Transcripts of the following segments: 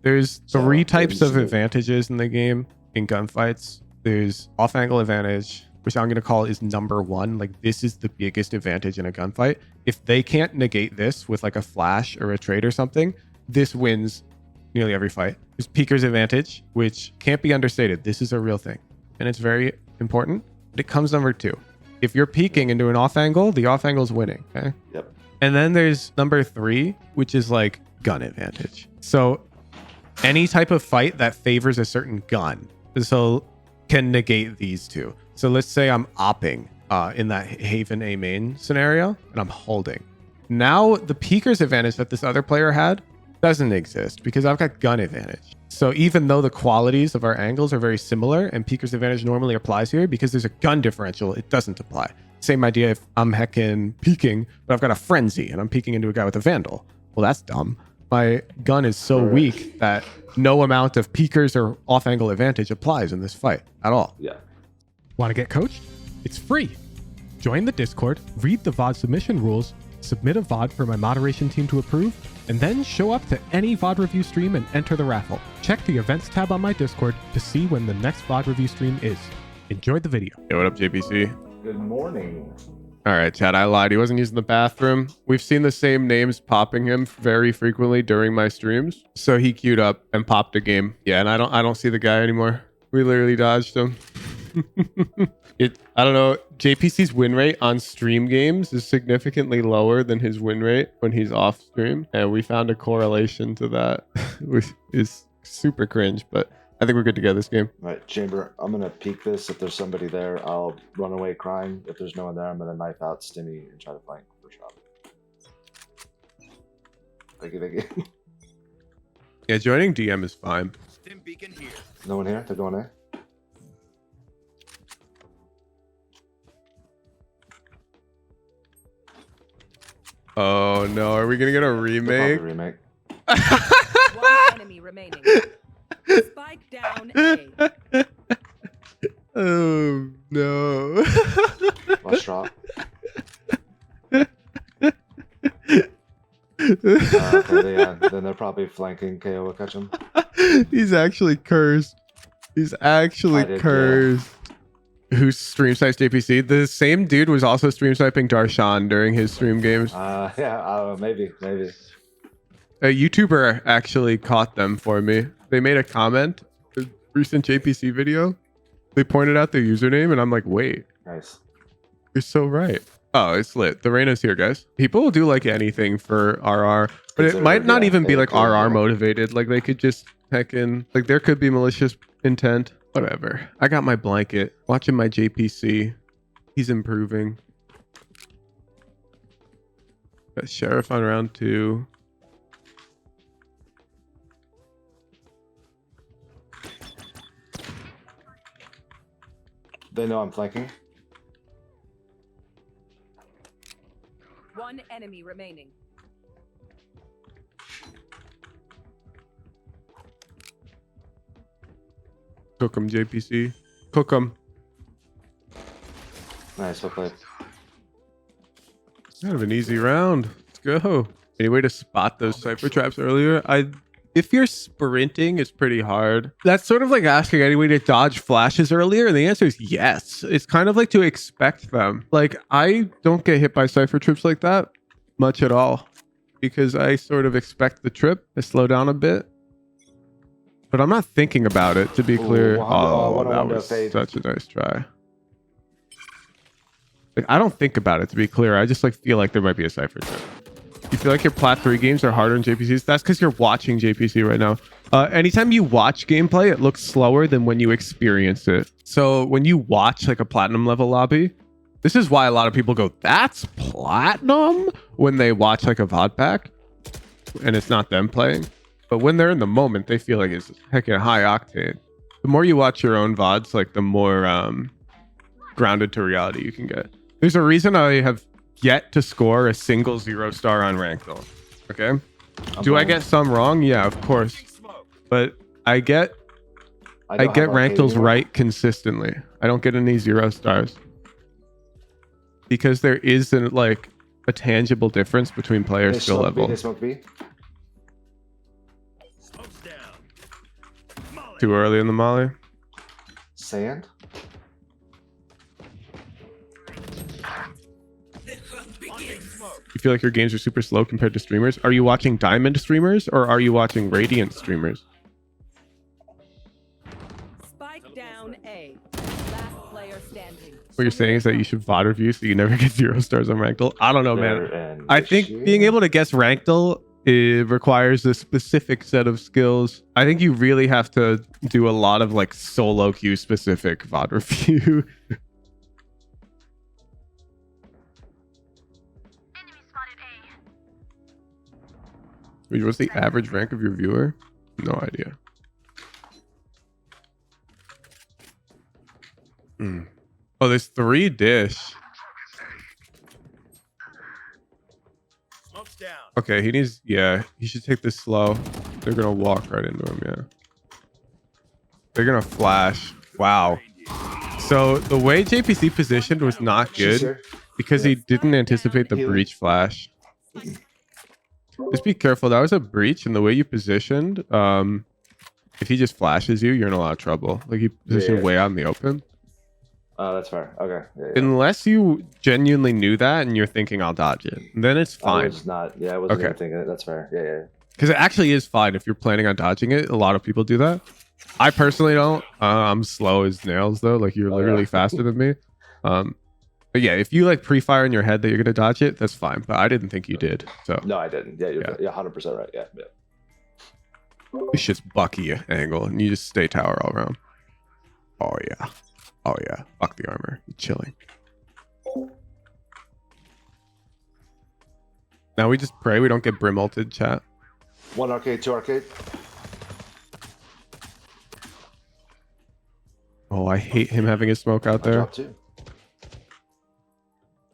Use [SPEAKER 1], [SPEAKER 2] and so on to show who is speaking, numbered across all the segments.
[SPEAKER 1] There's
[SPEAKER 2] So,
[SPEAKER 1] three types of
[SPEAKER 2] basically-
[SPEAKER 1] advantages in the game in gunfights. There's off angle advantage, which I'm going to call is number one. Like this is the biggest advantage in a gunfight. If they can't negate this with like a flash or a trade or something, this wins nearly every fight. There's peeker's advantage, which can't be understated. This is a real thing and it's very important. But it comes number two. If you're peeking into an off angle, the off angle is winning. Okay.
[SPEAKER 2] Yep.
[SPEAKER 1] And then there's number three, which is like gun advantage. So any type of fight that favors a certain gun can negate these two. So let's say I'm opping in that Haven A main scenario and I'm holding. Now the peeker's advantage that this other player had doesn't exist because I've got gun advantage. So even though the qualities of our angles are very similar and peeker's advantage normally applies here, because there's a gun differential, it doesn't apply. Same idea if I'm heckin' peeking, but I've got a frenzy and I'm peeking into a guy with a vandal. Well, that's dumb. My gun is so weak that no amount of peekers or off angle advantage applies in this fight at all.
[SPEAKER 2] Yeah.
[SPEAKER 3] Want to get coached? It's free. Join the Discord, read the VOD submission rules, submit a VOD for my moderation team to approve, and then show up to any VOD review stream and enter the raffle. Check the events tab on my Discord to see when the next VOD review stream is. Enjoy the video.
[SPEAKER 1] Hey, what up, JPC?
[SPEAKER 2] Good morning.
[SPEAKER 1] All right, Chad, I lied. He wasn't using the bathroom. We've seen the same names popping him very frequently during my streams. So he queued up and popped a game. Yeah, and I don't see the guy anymore. We literally dodged him. I don't know. JPC's win rate on stream games is significantly lower than his win rate when he's off stream. And we found a correlation to that, which is super cringe, but I think we're good to go this game.
[SPEAKER 2] All right, Chamber, I'm going to peek this. If there's somebody there, I'll run away crying. If there's no one there, I'm going to knife out Stimmy and try to flank for shot. Thank you.
[SPEAKER 1] Yeah, joining DM is fine.
[SPEAKER 4] Stim beacon here.
[SPEAKER 2] No one here? They're going there?
[SPEAKER 1] Oh no, are we gonna get a
[SPEAKER 2] They'll
[SPEAKER 1] remake?
[SPEAKER 2] probably remake.
[SPEAKER 5] One enemy remaining. Spike down A.
[SPEAKER 1] Oh no.
[SPEAKER 2] Last drop. Then they're probably flanking KO will catch him.
[SPEAKER 1] He's actually cursed. He's actually
[SPEAKER 2] I did,
[SPEAKER 1] cursed. Who stream snipes JPC? The same dude was also stream sniping Darshan during his stream games.
[SPEAKER 2] Yeah, maybe.
[SPEAKER 1] A YouTuber actually caught them for me. They made a comment, a recent JPC video. They pointed out their username, and I'm like, wait,
[SPEAKER 2] Nice.
[SPEAKER 1] you're so right. Oh, it's lit. The Reyna's here, guys. People will do like anything for RR, but it
[SPEAKER 2] Consider
[SPEAKER 1] might
[SPEAKER 2] it,
[SPEAKER 1] not
[SPEAKER 2] yeah,
[SPEAKER 1] even be
[SPEAKER 2] they
[SPEAKER 1] like
[SPEAKER 2] could,
[SPEAKER 1] RR
[SPEAKER 2] yeah.
[SPEAKER 1] motivated. Like they could just heck in. Like there could be malicious intent. Whatever. I got my blanket. Watching my JPC. He's improving. Got Sheriff on round 2.
[SPEAKER 2] They know I'm flanking.
[SPEAKER 5] One enemy remaining.
[SPEAKER 1] Cook him, JPC. Cook him.
[SPEAKER 2] Nice, well played.
[SPEAKER 1] Kind of an easy round. Let's go. Any way to spot those cypher traps earlier? If you're sprinting, it's pretty hard. That's sort of like asking any way to dodge flashes earlier, and the answer is yes. It's kind of like to expect them. Like I don't get hit by cypher trips like that much at all because I sort of expect the trip. I slow down a bit, but I'm not thinking about it. To be clear,
[SPEAKER 2] wow.
[SPEAKER 1] oh,
[SPEAKER 2] What a
[SPEAKER 1] that
[SPEAKER 2] window
[SPEAKER 1] was
[SPEAKER 2] fade.
[SPEAKER 1] such a nice try. Like, I don't think about it, to be clear. I just like feel like there might be a cypher trip. You feel like your Plat 3 games are harder in JPCs? That's because you're watching JPC right now. Anytime you watch gameplay, it looks slower than when you experience it. So when you watch like a platinum level lobby, this is why a lot of people go, that's platinum, when they watch like a VOD pack and it's not them playing. But when they're in the moment, they feel like it's heckin' high octane. The more you watch your own VODs, like the more grounded to reality you can get. There's a reason I have yet to score a single 0-star on ranked though. Okay. Do I get some wrong? Yeah, of course. But I get rankeds right consistently. I don't get any 0 stars. Because there isn't like a tangible difference between player skill level.
[SPEAKER 2] They smoke B.
[SPEAKER 4] Smoke's down.
[SPEAKER 1] Too early in the molly.
[SPEAKER 2] Sand?
[SPEAKER 1] You feel like your games are super slow compared to streamers? Are you watching Diamond streamers or are you watching Radiant streamers?
[SPEAKER 5] Spike down A. Last player standing.
[SPEAKER 1] What you're saying is that you should VOD review so you never get 0 stars on Ranked. I don't know, man.
[SPEAKER 2] And
[SPEAKER 1] I think being able to guess Ranked it requires a specific set of skills. I think you really have to do a lot of like solo queue specific VOD review. Wait, what's the average rank of your viewer? No idea. Oh, there's 3 dish. Okay, he needs, yeah, he should take this slow. They're gonna walk right into him, yeah. They're gonna flash. Wow. So the way JPC positioned was not good because he didn't anticipate the breach flash. Just be careful. That was a breach, and the way you positioned, if he just flashes you, you're in a lot of trouble. Like he positioned way out in the open.
[SPEAKER 2] Oh, that's fair. Okay. Yeah,
[SPEAKER 1] Unless you genuinely knew that and you're thinking I'll dodge it, then it's
[SPEAKER 2] I
[SPEAKER 1] fine.
[SPEAKER 2] was not. Yeah, I wasn't even thinking it. That's fair. Yeah.
[SPEAKER 1] Because it actually is fine if you're planning on dodging it. A lot of people do that. I personally don't. I'm slow as nails though. Like you're literally faster than me. But yeah, if you like pre-fire in your head that you're gonna dodge it, that's fine. But I didn't think you did. So
[SPEAKER 2] No, I didn't. Yeah, you're 100% right. Yeah.
[SPEAKER 1] it's just Bucky angle, and you just stay tower all around. Oh yeah. Fuck the armor. You're chilling. Now we just pray we don't get Brim ulted, chat.
[SPEAKER 2] 1 arcade, 2 arcade.
[SPEAKER 1] Oh, I hate him having his smoke out
[SPEAKER 2] I
[SPEAKER 1] there.
[SPEAKER 2] dropped 2.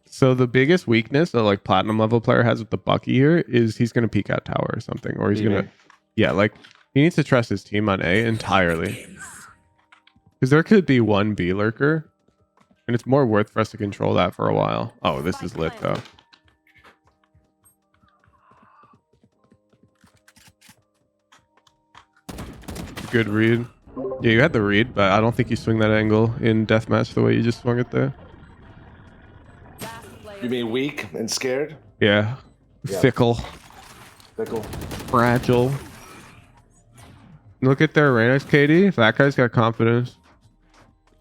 [SPEAKER 1] So the biggest weakness a like platinum level player has with the Bucky here is he's gonna peek out tower or something, or he's gonna, yeah, like he needs to trust his team on A entirely, because there could be one B lurker, and it's more worth for us to control that for a while. Oh, this is lit though. Good read. Yeah, you had the read, but I don't think you swing that angle in deathmatch the way you just swung it there.
[SPEAKER 2] You mean weak and scared?
[SPEAKER 1] Yeah. Fickle. Fragile. Look at their Reyna's KD. If that guy's got confidence.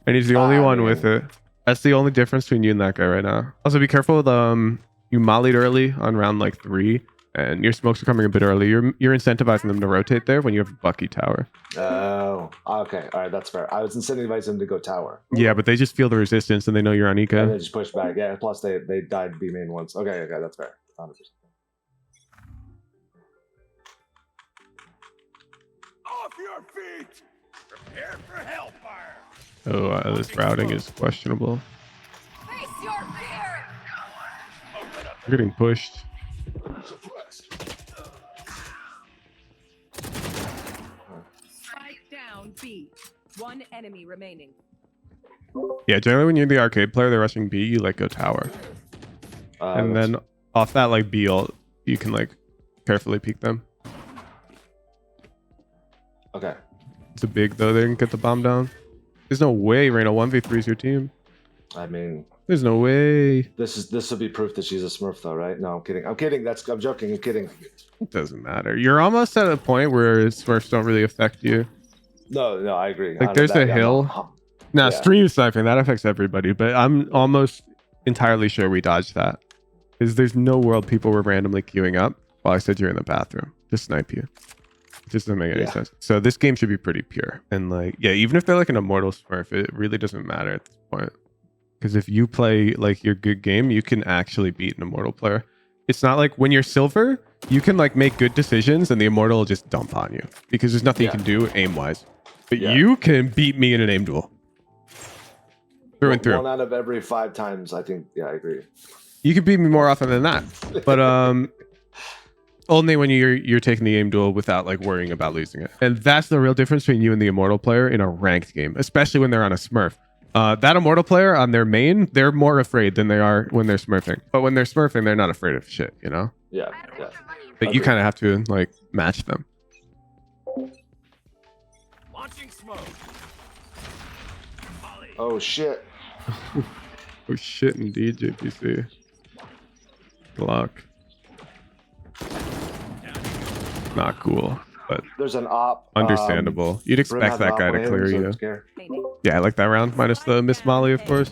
[SPEAKER 1] And he's the only one with it. That's the only difference between you and that guy right now. Also, be careful with you mollied early on round like 3. And your smokes are coming a bit early. You're incentivizing them to rotate there when you have Bucky tower.
[SPEAKER 2] Oh, okay. All right, that's fair. I was incentivizing them to go tower.
[SPEAKER 1] Yeah, but they just feel the resistance and they know you're on
[SPEAKER 2] And they
[SPEAKER 1] Eco.
[SPEAKER 2] just push back. Yeah, plus they died B main once. Okay, that's fair. 100%.
[SPEAKER 4] Off your feet! Prepare for hellfire!
[SPEAKER 1] Oh, this routing is questionable.
[SPEAKER 5] Face your fear.
[SPEAKER 1] You're getting pushed.
[SPEAKER 5] Spike down B. 1 enemy remaining.
[SPEAKER 1] Yeah, generally when you're the arcade player, they're rushing B, you like go tower. And then off that like B ult, you can like carefully peek them.
[SPEAKER 2] Okay.
[SPEAKER 1] It's a big though, they can get the bomb down. There's no way Reyna 1v3 is your team.
[SPEAKER 2] I mean,
[SPEAKER 1] There's no way.
[SPEAKER 2] this will be proof that she's a Smurf, though, right? No, I'm kidding. I'm kidding. I'm joking. I'm kidding.
[SPEAKER 1] It doesn't matter. You're almost at a point where Smurfs don't really affect you.
[SPEAKER 2] No, I agree.
[SPEAKER 1] Like there's a hill. Now stream sniping, that affects everybody, but I'm almost entirely sure we dodged that. Because there's no world people were randomly queuing up while I said you're in the bathroom to snipe you. It just doesn't make any sense. So this game should be pretty pure. And like, yeah, even if they're like an immortal Smurf, it really doesn't matter at this point. Because if you play like your good game, you can actually beat an immortal player. It's not like when you're silver, you can like make good decisions and the immortal will just dump on you because there's nothing you can do aim wise. But you can beat me in an aim duel. Through and through.
[SPEAKER 2] 1 out of every 5 times, I think. Yeah, I agree.
[SPEAKER 1] You can beat me more often than that. But only when you're taking the aim duel without like worrying about losing it. And that's the real difference between you and the immortal player in a ranked game, especially when they're on a Smurf. That immortal player on their main, they're more afraid than they are when they're smurfing. But when they're smurfing, they're not afraid of shit, you know?
[SPEAKER 2] Yeah.
[SPEAKER 1] But you kind of have to like match them.
[SPEAKER 4] Launching smoke. Molly.
[SPEAKER 2] Oh shit.
[SPEAKER 1] Oh shit, indeed, JPC. Luck. Not cool, but
[SPEAKER 2] There's an op.
[SPEAKER 1] understandable. You'd
[SPEAKER 2] Brim
[SPEAKER 1] expect
[SPEAKER 2] has an
[SPEAKER 1] that
[SPEAKER 2] op
[SPEAKER 1] guy
[SPEAKER 2] on
[SPEAKER 1] to
[SPEAKER 2] him,
[SPEAKER 1] clear
[SPEAKER 2] so
[SPEAKER 1] you.
[SPEAKER 2] I'm scared.
[SPEAKER 1] Yeah, I like that round, minus the Miss Molly, of course.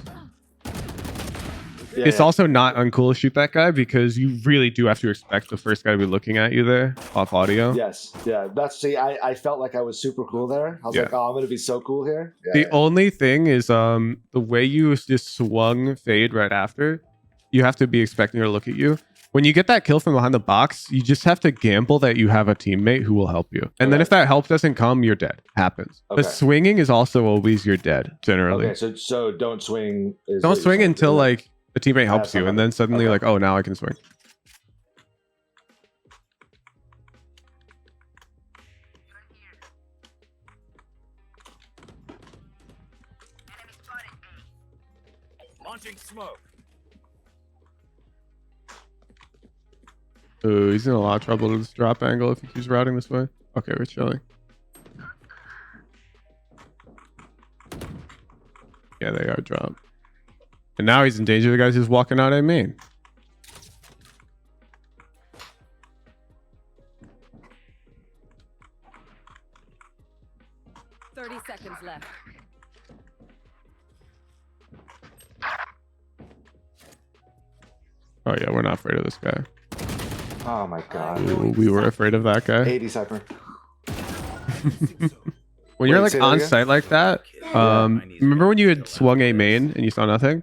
[SPEAKER 2] Yeah,
[SPEAKER 1] It's
[SPEAKER 2] yeah.
[SPEAKER 1] also not uncool to shoot that guy because you really do have to expect the first guy to be looking at you there off audio.
[SPEAKER 2] Yes. Yeah. I felt like I was super cool there. I was
[SPEAKER 1] Yeah.
[SPEAKER 2] like, oh, I'm gonna be so cool here. Yeah,
[SPEAKER 1] The
[SPEAKER 2] yeah.
[SPEAKER 1] only thing is the way you just swung fade right after, you have to be expecting her to look at you. When you get that kill from behind the box, you just have to gamble that you have a teammate who will help you. And then
[SPEAKER 2] Okay.
[SPEAKER 1] if that help doesn't come, you're dead. Happens.
[SPEAKER 2] Okay.
[SPEAKER 1] But swinging is also always you're dead, generally.
[SPEAKER 2] Okay, so don't swing. Is
[SPEAKER 1] Don't
[SPEAKER 2] what you're
[SPEAKER 1] swing
[SPEAKER 2] saying.
[SPEAKER 1] until like the teammate helps you,
[SPEAKER 2] somebody.
[SPEAKER 1] and then suddenly
[SPEAKER 2] Okay.
[SPEAKER 1] like, oh, now I can swing.
[SPEAKER 4] Launching smoke.
[SPEAKER 1] Ooh, he's in a lot of trouble with this drop angle if he keeps routing this way. Okay, we're chilling. Yeah, they are drop. And now he's in danger. The guy's just walking out at main.
[SPEAKER 5] Seconds left.
[SPEAKER 1] Oh yeah, we're not afraid of this guy.
[SPEAKER 2] Oh my god.
[SPEAKER 1] Ooh, we were afraid of that guy.
[SPEAKER 2] 80 Cypher.
[SPEAKER 1] When you're
[SPEAKER 2] Wait,
[SPEAKER 1] like
[SPEAKER 2] say that
[SPEAKER 1] on
[SPEAKER 2] again?
[SPEAKER 1] site like that, remember when you had swung a main and you saw nothing?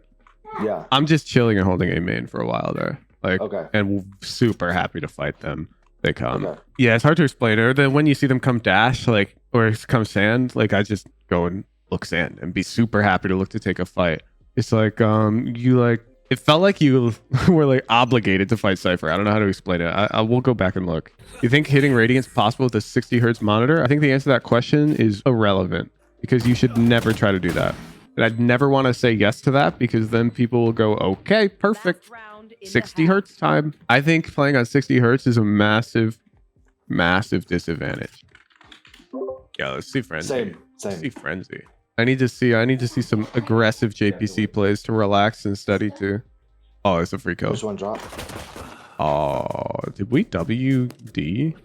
[SPEAKER 2] Yeah.
[SPEAKER 1] I'm just chilling and holding a main for a while there. Like,
[SPEAKER 2] Okay.
[SPEAKER 1] and super happy to fight them. They come.
[SPEAKER 2] Okay.
[SPEAKER 1] Yeah, it's hard to explain. Or then when you see them come dash, like, or come sand, like I just go and look sand and be super happy to look to take a fight. It's like, you like, it felt like you were like obligated to fight Cypher. I don't know how to explain it. I will go back and look. You think hitting Radiant's possible with a 60 hertz monitor? I think the answer to that question is irrelevant because you should never try to do that. And I'd never want to say yes to that because then people will go, okay, perfect.
[SPEAKER 5] Last round in the
[SPEAKER 1] 60
[SPEAKER 5] half.
[SPEAKER 1] hertz time. I think playing on 60 hertz is a massive, massive disadvantage. Yeah, let's see Frenzy.
[SPEAKER 2] Same.
[SPEAKER 1] Let's see Frenzy. I need to see some aggressive JPC plays to relax and study too. Oh, it's a free kill.
[SPEAKER 2] There's one drop.
[SPEAKER 1] Oh, did we WD?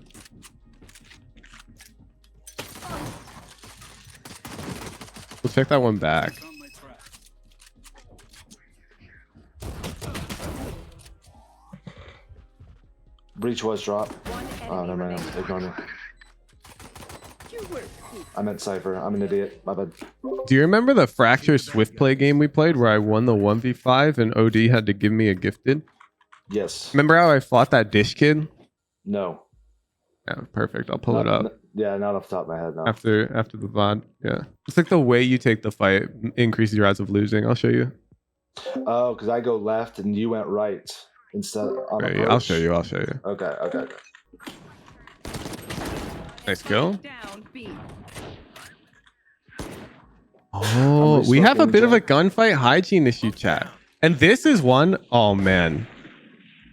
[SPEAKER 1] We'll check that one back.
[SPEAKER 4] On my track.
[SPEAKER 2] Breach was drop.
[SPEAKER 5] One
[SPEAKER 2] Oh,
[SPEAKER 5] enemy
[SPEAKER 2] never mind.
[SPEAKER 5] remaining.
[SPEAKER 2] Ignore me.
[SPEAKER 5] You were
[SPEAKER 2] I meant Cypher. I'm an idiot. My bad.
[SPEAKER 1] Do you remember the Fracture Swift play game we played where I won the 1v5 and OD had to give me a gifted?
[SPEAKER 2] Yes.
[SPEAKER 1] Remember how I fought that dish kid?
[SPEAKER 2] No.
[SPEAKER 1] Yeah, perfect. I'll pull it up
[SPEAKER 2] Yeah, not off the top of my head. No.
[SPEAKER 1] after the VOD. Yeah. It's like the way you take the fight increases your odds of losing. I'll show you.
[SPEAKER 2] Oh, because I go left and you went right instead. On
[SPEAKER 1] Okay,
[SPEAKER 2] approach.
[SPEAKER 1] I'll show you. I'll show you.
[SPEAKER 2] Okay.
[SPEAKER 1] Nice kill.
[SPEAKER 5] down B.
[SPEAKER 1] Oh, we have a
[SPEAKER 2] restarting,
[SPEAKER 1] bit of a
[SPEAKER 2] Jack.
[SPEAKER 1] gunfight hygiene issue, chat. And this is one, oh man.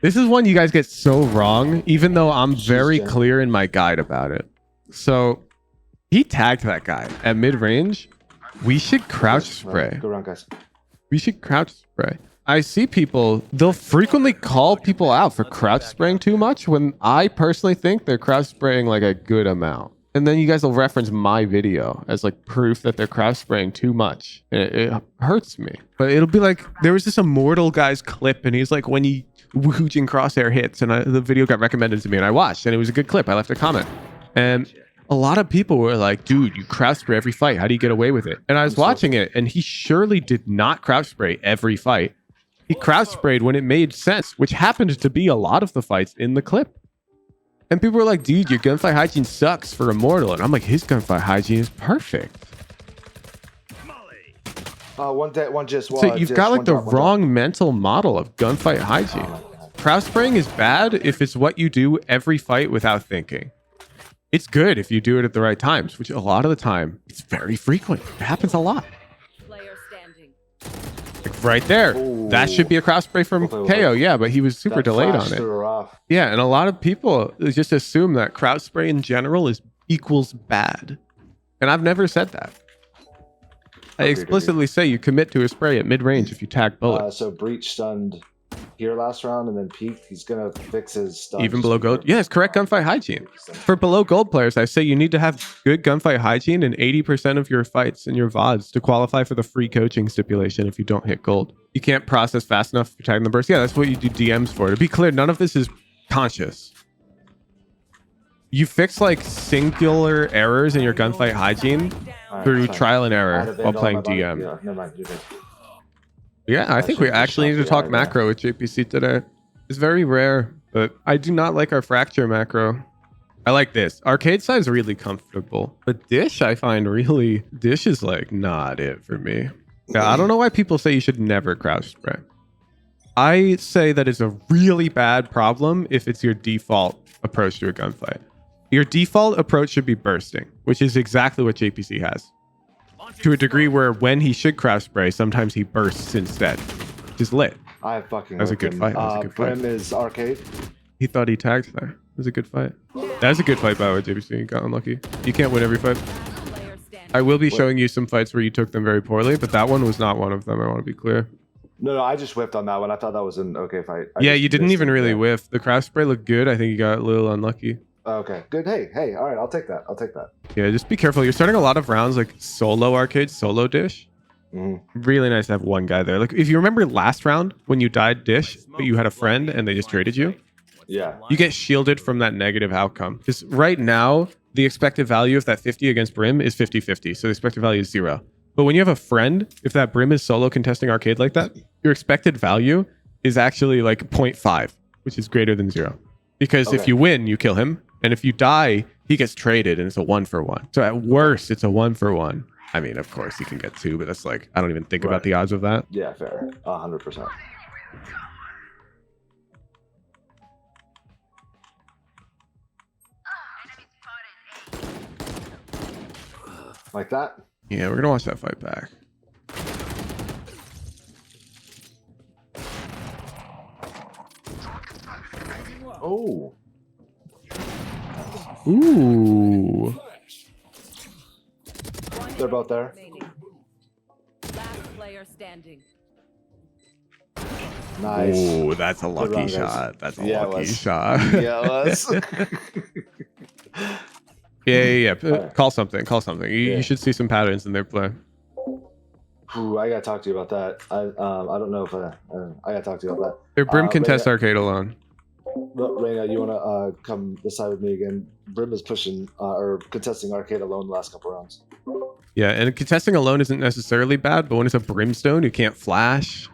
[SPEAKER 1] This is one you guys get so wrong, even though I'm very
[SPEAKER 2] Jack.
[SPEAKER 1] clear in my guide about it. So he tagged that guy at mid range. We should crouch spray.
[SPEAKER 2] Go around, guys.
[SPEAKER 1] We should crouch spray. I see people, they'll frequently call people out for crouch spraying too much when I personally think they're crouch spraying like a good amount. And then you guys will reference my video as like proof that they're crouch spraying too much. And it hurts me. But it'll be like, there was this Immortal guy's clip and he's like, when he Woojing Crosshair hits, and the video got recommended to me and I watched and it was a good clip. I left a comment. And a lot of people were like, dude, you crouch spray every fight. How do you get away with it? And I was watching it and he surely did not crouch spray every fight. He crouch sprayed when it made sense, which happened to be a lot of the fights in the clip. And people were like, dude, your gunfight hygiene sucks for Immortal. And I'm like, his gunfight hygiene is perfect.
[SPEAKER 4] Molly.
[SPEAKER 2] One just.
[SPEAKER 1] So you've got like the wrong mental model of gunfight hygiene. Crouch spraying is bad if it's what you do every fight without thinking. It's good if you do it at the right times, which a lot of the time, it's very frequent. It happens a lot.
[SPEAKER 5] Player standing.
[SPEAKER 1] Like right there. That should be a crouch spray from KO, yeah, but he was super delayed on it.
[SPEAKER 2] Off.
[SPEAKER 1] Yeah, and a lot of people just assume that crouch spray in general is equals bad. And I've never said that. I
[SPEAKER 2] Agreed,
[SPEAKER 1] explicitly say you commit to a spray at mid-range if you tag bullets.
[SPEAKER 2] So Breach stunned here last round and then peaked. He's gonna fix his stun.
[SPEAKER 1] Even below gold? Yes, correct gunfight hygiene. For below gold players, I say you need to have good gunfight hygiene in 80% of your fights and your VODs to qualify for the free coaching stipulation if you don't hit gold. You can't process fast enough for tagging the burst. Yeah, that's what you do DMs for. To be clear, none of this is conscious. You fix like singular errors in your gunfight hygiene
[SPEAKER 2] Alright,
[SPEAKER 1] through
[SPEAKER 2] fine.
[SPEAKER 1] trial and
[SPEAKER 2] I
[SPEAKER 1] error
[SPEAKER 2] had a
[SPEAKER 1] while
[SPEAKER 2] vandal on
[SPEAKER 1] playing
[SPEAKER 2] my body.
[SPEAKER 1] DM.
[SPEAKER 2] Yeah, never mind. You're good.
[SPEAKER 1] Yeah, I think we
[SPEAKER 2] should've just
[SPEAKER 1] actually need to
[SPEAKER 2] shot
[SPEAKER 1] talk
[SPEAKER 2] the eye there.
[SPEAKER 1] macro with JPC today. It's very rare, but I do not like our fracture macro. I like this. Arcade side is really comfortable, but Dish I find really... Dish is like not it for me. Yeah, I don't know why people say you should never crouch spray. I say that is a really bad problem if it's your default approach to a gunfight. Your default approach should be bursting, which is exactly what JPC has. To a degree where when he should crouch spray, sometimes he bursts instead. Which is lit.
[SPEAKER 2] I fucking.
[SPEAKER 1] That was a
[SPEAKER 2] hooked
[SPEAKER 1] good
[SPEAKER 2] him.
[SPEAKER 1] fight. That was a good fight.
[SPEAKER 2] Brim is arcade.
[SPEAKER 1] He thought he tagged there. It was a good fight. That was a good fight by the way, JPC. You got unlucky. You can't win every fight.
[SPEAKER 5] Player standing.
[SPEAKER 1] I will be showing you some fights where you took them very poorly, but that one was not one of them. I want to be clear.
[SPEAKER 2] No, I just whipped on that one. I thought that was an okay fight. I
[SPEAKER 1] Yeah,
[SPEAKER 2] just
[SPEAKER 1] you didn't
[SPEAKER 2] missed
[SPEAKER 1] even
[SPEAKER 2] it,
[SPEAKER 1] really
[SPEAKER 2] yeah.
[SPEAKER 1] whiff. The crouch spray looked good. I think you got a little unlucky.
[SPEAKER 2] Okay, good. Hey, all right. I'll take that. I'll take that.
[SPEAKER 1] Yeah, just be careful. You're starting a lot of rounds like solo arcade, solo dish.
[SPEAKER 2] Mhm.
[SPEAKER 1] Really nice to have one guy there. Like if you remember last round when you died dish, but you had a friend and they just traded you,
[SPEAKER 2] Yeah.
[SPEAKER 1] you get shielded from that negative outcome. Because right now, the expected value of that 50 against Brim is 50-50. So the expected value is 0. But when you have a friend, if that Brim is solo contesting arcade like that, your expected value is actually like 0.5, which is greater than 0. Because if
[SPEAKER 2] Okay.
[SPEAKER 1] you win, you kill him. And if you die, he gets traded and it's a 1-for-1. So at worst, it's a 1-for-1. I mean, of course, you can get 2, but that's like, I don't even think
[SPEAKER 2] Right.
[SPEAKER 1] about the odds of that.
[SPEAKER 2] Yeah, fair. 100%. Like that?
[SPEAKER 1] Yeah, we're going to watch that fight back.
[SPEAKER 2] Oh.
[SPEAKER 1] Ooh.
[SPEAKER 2] They're both there.
[SPEAKER 5] Remaining. Last player standing.
[SPEAKER 2] Nice.
[SPEAKER 1] Ooh, that's a lucky
[SPEAKER 2] round, guys.
[SPEAKER 1] shot. That's a
[SPEAKER 2] Yeah, it
[SPEAKER 1] lucky
[SPEAKER 2] was.
[SPEAKER 1] shot.
[SPEAKER 2] Yeah, it was.
[SPEAKER 1] Yeah.
[SPEAKER 2] Alright.
[SPEAKER 1] Call something. Call something. You
[SPEAKER 2] Yeah.
[SPEAKER 1] should see some patterns in their play.
[SPEAKER 2] Ooh, I gotta talk to you about that. I don't know if I gotta talk to you about
[SPEAKER 1] Their Brim contest
[SPEAKER 2] Reyna,
[SPEAKER 1] arcade alone.
[SPEAKER 2] Reyna, you wanna come this side with me again? Brim is pushing or contesting arcade alone the last couple rounds.
[SPEAKER 1] Yeah, and contesting alone isn't necessarily bad, but when it's a Brimstone who can't flash,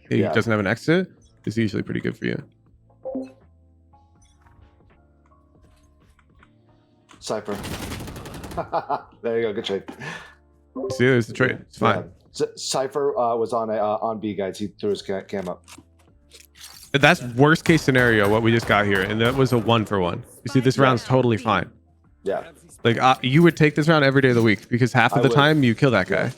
[SPEAKER 1] he
[SPEAKER 2] Yeah.
[SPEAKER 1] doesn't have an exit, it's usually pretty good for you.
[SPEAKER 2] Cypher. There you go. Good trade.
[SPEAKER 1] See, there's the trade. It's fine.
[SPEAKER 2] Yeah. Cypher was on B guys. He threw his cam up.
[SPEAKER 1] That's worst case scenario, what we just got here, and that was a 1-for-1. You see, this round's totally fine.
[SPEAKER 2] Yeah.
[SPEAKER 1] Like, you would take this round every day of the week, because half of
[SPEAKER 2] I
[SPEAKER 1] the
[SPEAKER 2] would.
[SPEAKER 1] time you kill that guy.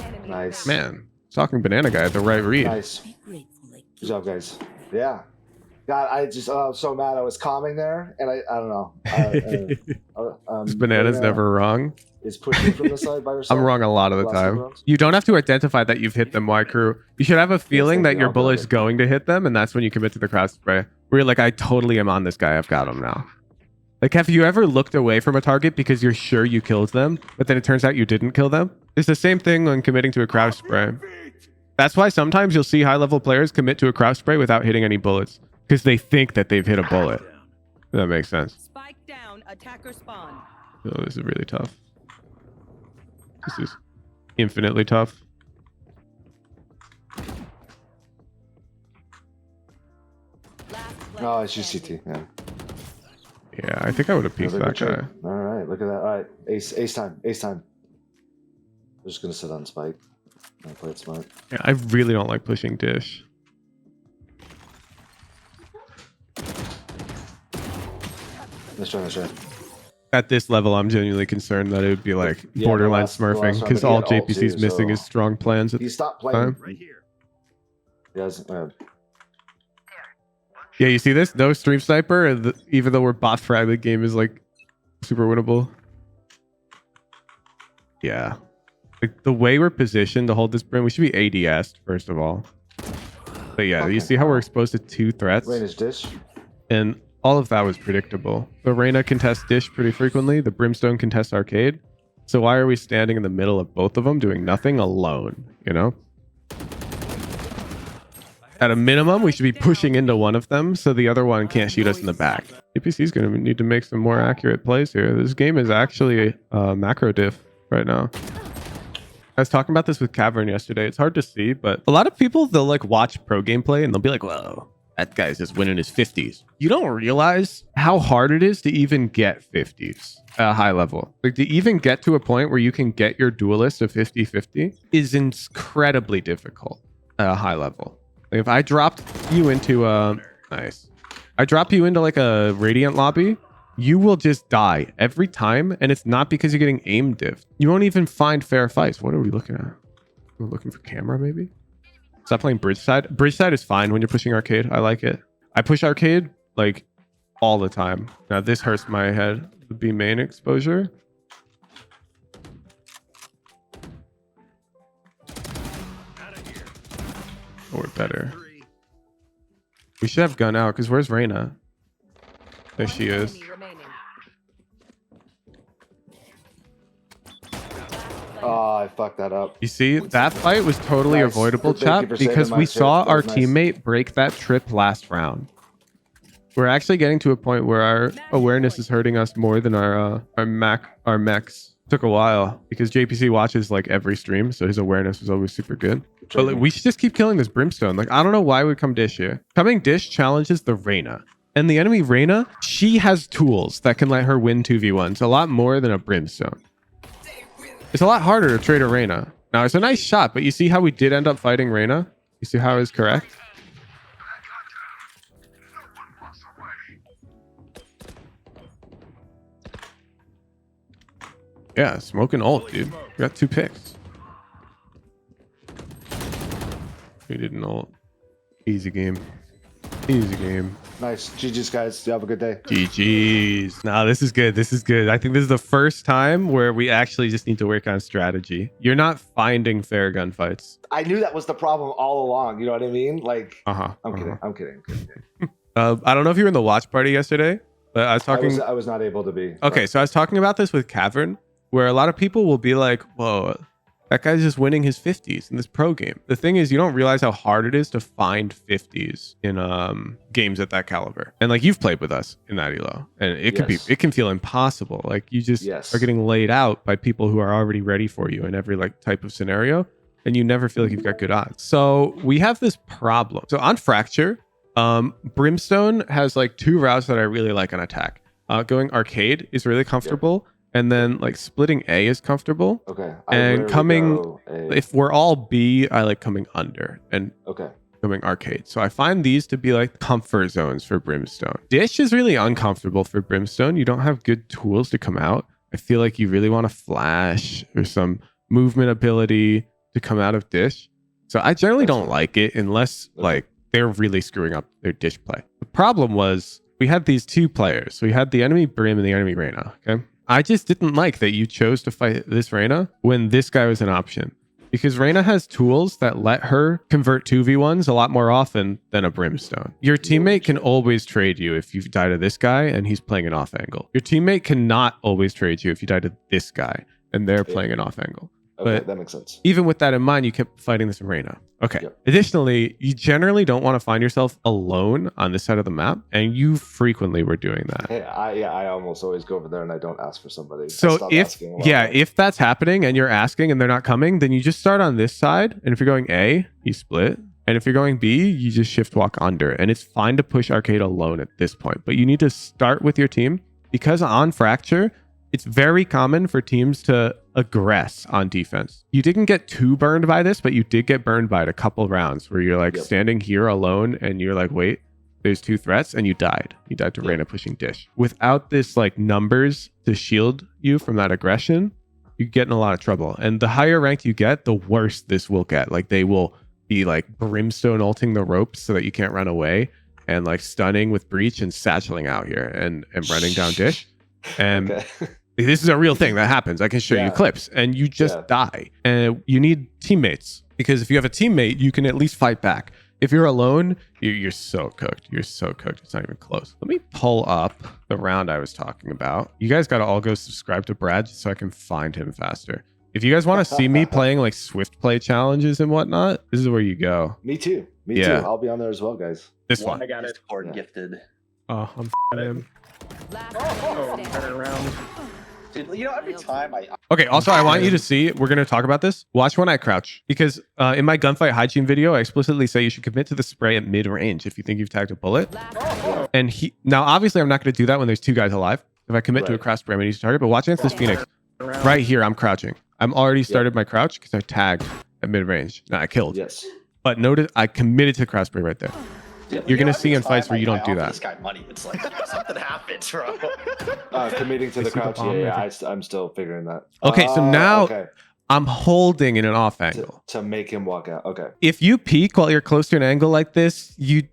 [SPEAKER 5] Enemy
[SPEAKER 2] Nice.
[SPEAKER 1] Man, talking banana guy at the right read.
[SPEAKER 2] Nice. Good job, guys. Yeah. God, I just I'm so mad. I was calming there, and I don't know.
[SPEAKER 1] This banana's
[SPEAKER 2] Reyna
[SPEAKER 1] never wrong.
[SPEAKER 2] is pushing from the side by herself.
[SPEAKER 1] I'm wrong a lot of the
[SPEAKER 2] Last couple
[SPEAKER 1] time.
[SPEAKER 2] rounds?
[SPEAKER 1] You don't have to identify that you've hit them, Y crew. You should have a feeling
[SPEAKER 2] thank
[SPEAKER 1] that
[SPEAKER 2] you.
[SPEAKER 1] your
[SPEAKER 2] I'll build
[SPEAKER 1] bullet's
[SPEAKER 2] it.
[SPEAKER 1] going to hit them, and that's when you commit to the crouch spray. Where you're like, I totally am on this guy. I've got him now. Like, have you ever looked away from a target because you're sure you killed them, but then it turns out you didn't kill them? It's the same thing when committing to a crouch spray. That's why sometimes you'll see high-level players commit to a crouch spray without hitting any bullets, because they think that they've hit a bullet. That makes sense.
[SPEAKER 5] Spike down. Attacker spawn.
[SPEAKER 1] Oh, this is really tough. This is infinitely tough.
[SPEAKER 5] Last player
[SPEAKER 2] Oh, it's just
[SPEAKER 5] standing.
[SPEAKER 2] CT. Yeah.
[SPEAKER 1] Yeah, I think I would have pieced
[SPEAKER 2] Another
[SPEAKER 1] that
[SPEAKER 2] good
[SPEAKER 1] guy.
[SPEAKER 2] trade. All right, look at that. All right, ace time. I'm just gonna sit on spike. I played smart.
[SPEAKER 1] Yeah, I really don't like pushing dish.
[SPEAKER 2] Let's try.
[SPEAKER 1] At this level, I'm genuinely concerned that it would be like
[SPEAKER 2] Yeah,
[SPEAKER 1] borderline
[SPEAKER 2] the last
[SPEAKER 1] smurfing,
[SPEAKER 2] round,
[SPEAKER 1] because
[SPEAKER 2] but he
[SPEAKER 1] all
[SPEAKER 2] had ult
[SPEAKER 1] JPC's
[SPEAKER 2] too,
[SPEAKER 1] missing
[SPEAKER 2] so-
[SPEAKER 1] is strong plans. At
[SPEAKER 2] He
[SPEAKER 1] the
[SPEAKER 2] stopped playing.
[SPEAKER 1] time.
[SPEAKER 4] Right here.
[SPEAKER 2] He has,
[SPEAKER 1] Yeah, you see this? No stream sniper, and even though we're bot frag, the game is like super winnable. Yeah. Like the way we're positioned to hold this brim, we should be ADS first of all. But yeah, you see how we're exposed to 2 threats?
[SPEAKER 2] Reyna's dish.
[SPEAKER 1] And all of that was predictable. The Reyna contests dish pretty frequently. The Brimstone contests arcade. So why are we standing in the middle of both of them doing nothing alone, you know? At a minimum, we should be pushing into one of them so the other one can't shoot us in the back. JPC is going to need to make some more accurate plays here. This game is actually macro diff right now. I was talking about this with Cavern yesterday. It's hard to see, but a lot of people, they'll like watch pro gameplay and they'll be like, whoa, that guy's just winning his 50s. You don't realize how hard it is to even get 50s at a high level. Like to even get to a point where you can get your duelist to 50-50 is incredibly difficult at a high level. Like if I dropped you into I drop you into like a Radiant lobby, you will just die every time, and it's not because you're getting aim diffed. You won't even find fair fights. What are we looking at? We're looking for camera, maybe? Stop playing bridge side. Bridge side is fine when you're pushing arcade. I like it. I push arcade like all the time. Now this hurts my head. The B main exposure. Or better. We should have gun out because where's Reyna? There she is.
[SPEAKER 5] Enemy remaining.
[SPEAKER 2] Oh, I fucked that up.
[SPEAKER 1] You see, that fight was totally
[SPEAKER 2] Nice.
[SPEAKER 1] avoidable,
[SPEAKER 2] Thank you
[SPEAKER 1] chat,
[SPEAKER 2] for saving
[SPEAKER 1] because
[SPEAKER 2] my
[SPEAKER 1] we
[SPEAKER 2] shit.
[SPEAKER 1] saw
[SPEAKER 2] That
[SPEAKER 1] our
[SPEAKER 2] was nice.
[SPEAKER 1] teammate break that trip last round. We're actually getting to a point where our awareness is hurting us more than our mechs. Took a while because JPC watches like every stream, so his awareness is always super good. But like, we should just keep killing this Brimstone. Like, I don't know why we come dish here. Coming dish challenges the Reyna. And the enemy Reyna, she has tools that can let her win 2v1s a lot more than a Brimstone. It's a lot harder to trade a Reyna. Now, it's a nice shot, but you see how we did end up fighting Reyna? You see how I was correct? Yeah, smoking ult, dude. We got 2 picks. We didn't ult. Easy game. Easy game.
[SPEAKER 2] Nice. GG's, guys. You have a good day.
[SPEAKER 1] GG's. Nah, this is good. This is good. I think this is the first time where we actually just need to work on strategy. You're not finding fair gunfights.
[SPEAKER 2] I knew that was the problem all along. You know what I mean? Like,
[SPEAKER 1] Uh-huh.
[SPEAKER 2] I'm kidding. I'm kidding.
[SPEAKER 1] I don't know if you were in the watch party yesterday, but I was talking...
[SPEAKER 2] I was not able to be.
[SPEAKER 1] Okay, so I was talking about this with Cavern, where a lot of people will be like, whoa, that guy's just winning his 50s in this pro game. The thing is, you don't realize how hard it is to find 50s in games at that caliber. And like, you've played with us in that elo, and it can feel impossible. Like you just are getting laid out by people who are already ready for you in every like type of scenario, and you never feel like you've got good odds. So we have this problem. So on Fracture, Brimstone has like 2 routes that I really like on attack. Going arcade is really comfortable. And then like splitting A is comfortable.
[SPEAKER 2] Okay.
[SPEAKER 1] And coming, if we're all B, I like coming under and coming arcade. So I find these to be like comfort zones for Brimstone. Dish is really uncomfortable for Brimstone. You don't have good tools to come out. I feel like you really want to flash or some movement ability to come out of Dish. So I generally don't like it unless like they're really screwing up their Dish play. The problem was we had these 2 players. So we had the enemy Brim and the enemy Reyna. Okay. I just didn't like that you chose to fight this Reyna when this guy was an option. Because Reyna has tools that let her convert 2v1s a lot more often than a Brimstone. Your teammate can always trade you if you die to this guy and he's playing an off angle. Your teammate cannot always trade you if you die to this guy and they're playing an off angle.
[SPEAKER 2] Okay,
[SPEAKER 1] But
[SPEAKER 2] that makes sense.
[SPEAKER 1] even with that in mind, you kept fighting this Reyna. Okay. Additionally, you generally don't want to find yourself alone on this side of the map, and you frequently were doing that.
[SPEAKER 2] Hey, I almost always go over there and I don't ask for somebody. I
[SPEAKER 1] So
[SPEAKER 2] stopped
[SPEAKER 1] if
[SPEAKER 2] asking a while ago.
[SPEAKER 1] if that's happening and you're asking and they're not coming, then you just start on this side. And if you're going A, you split. And if you're going B, you just shift walk under. And it's fine to push arcade alone at this point, but you need to start with your team because on Fracture, it's very common for teams to aggress on defense. You didn't get too burned by this, but you did get burned by it a couple rounds where you're like standing here alone and you're like, wait, there's 2 threats and you died. You died to Reyna pushing Dish. Without this like numbers to shield you from that aggression, you get in a lot of trouble. And the higher ranked you get, the worse this will get. Like they will be like Brimstone ulting the ropes so that you can't run away. and like stunning with breach and satcheling out here and running down dish. And
[SPEAKER 2] Okay.
[SPEAKER 1] this is a real thing that happens. I can show you
[SPEAKER 2] Yeah.
[SPEAKER 1] clips, and you just
[SPEAKER 2] Yeah.
[SPEAKER 1] die. And you need teammates, because if you have a teammate, you can at least fight back. If you're alone, you're so cooked. You're so cooked. It's not even close. Let me pull up the round I was talking about. You guys got to all go subscribe to Brad just so I can find him faster. If you guys want to see me playing like Swift play challenges and whatnot, this is where you go.
[SPEAKER 2] Me too. Me
[SPEAKER 1] Yeah.
[SPEAKER 2] too. I'll be on there as well, guys.
[SPEAKER 1] This one.
[SPEAKER 6] I got it.
[SPEAKER 7] Discord
[SPEAKER 2] Yeah.
[SPEAKER 7] gifted.
[SPEAKER 3] I'm f***ing him.
[SPEAKER 5] Last
[SPEAKER 6] Oh,
[SPEAKER 5] player
[SPEAKER 6] turn
[SPEAKER 5] standing.
[SPEAKER 6] around.
[SPEAKER 7] Dude, you know, every time I
[SPEAKER 1] Okay, also, I want you to see, we're going to talk about this. Watch when I crouch, because in my gunfight hygiene video, I explicitly say you should commit to the spray at mid-range if you think you've tagged a bullet.
[SPEAKER 5] Last player.
[SPEAKER 1] And now, obviously, I'm not going to do that when there's 2 guys alive. If I commit to a
[SPEAKER 2] Right.
[SPEAKER 1] crouch spray, I'm going to use target. But watch against this Phoenix.
[SPEAKER 6] Around.
[SPEAKER 1] Right here, I'm crouching. I'm already started my crouch because I tagged at mid-range. Now, I killed.
[SPEAKER 2] Yes.
[SPEAKER 1] But notice, I committed to crouch spray right there.
[SPEAKER 7] Dude,
[SPEAKER 1] You're gonna
[SPEAKER 7] every
[SPEAKER 1] see in
[SPEAKER 7] time
[SPEAKER 1] fights where you don't
[SPEAKER 7] I
[SPEAKER 1] do
[SPEAKER 7] offer
[SPEAKER 1] that.
[SPEAKER 7] This guy money. It's like something happens, bro.
[SPEAKER 2] Committing to
[SPEAKER 3] You
[SPEAKER 2] the
[SPEAKER 3] see the
[SPEAKER 2] crouch.
[SPEAKER 3] bomb
[SPEAKER 2] Yeah,
[SPEAKER 3] right
[SPEAKER 2] yeah. I'm still figuring that.
[SPEAKER 1] Okay, so now-
[SPEAKER 2] okay.
[SPEAKER 1] I'm holding in an off angle.
[SPEAKER 2] To make him walk out. Okay.
[SPEAKER 1] If you peek while you're close to an angle like this, you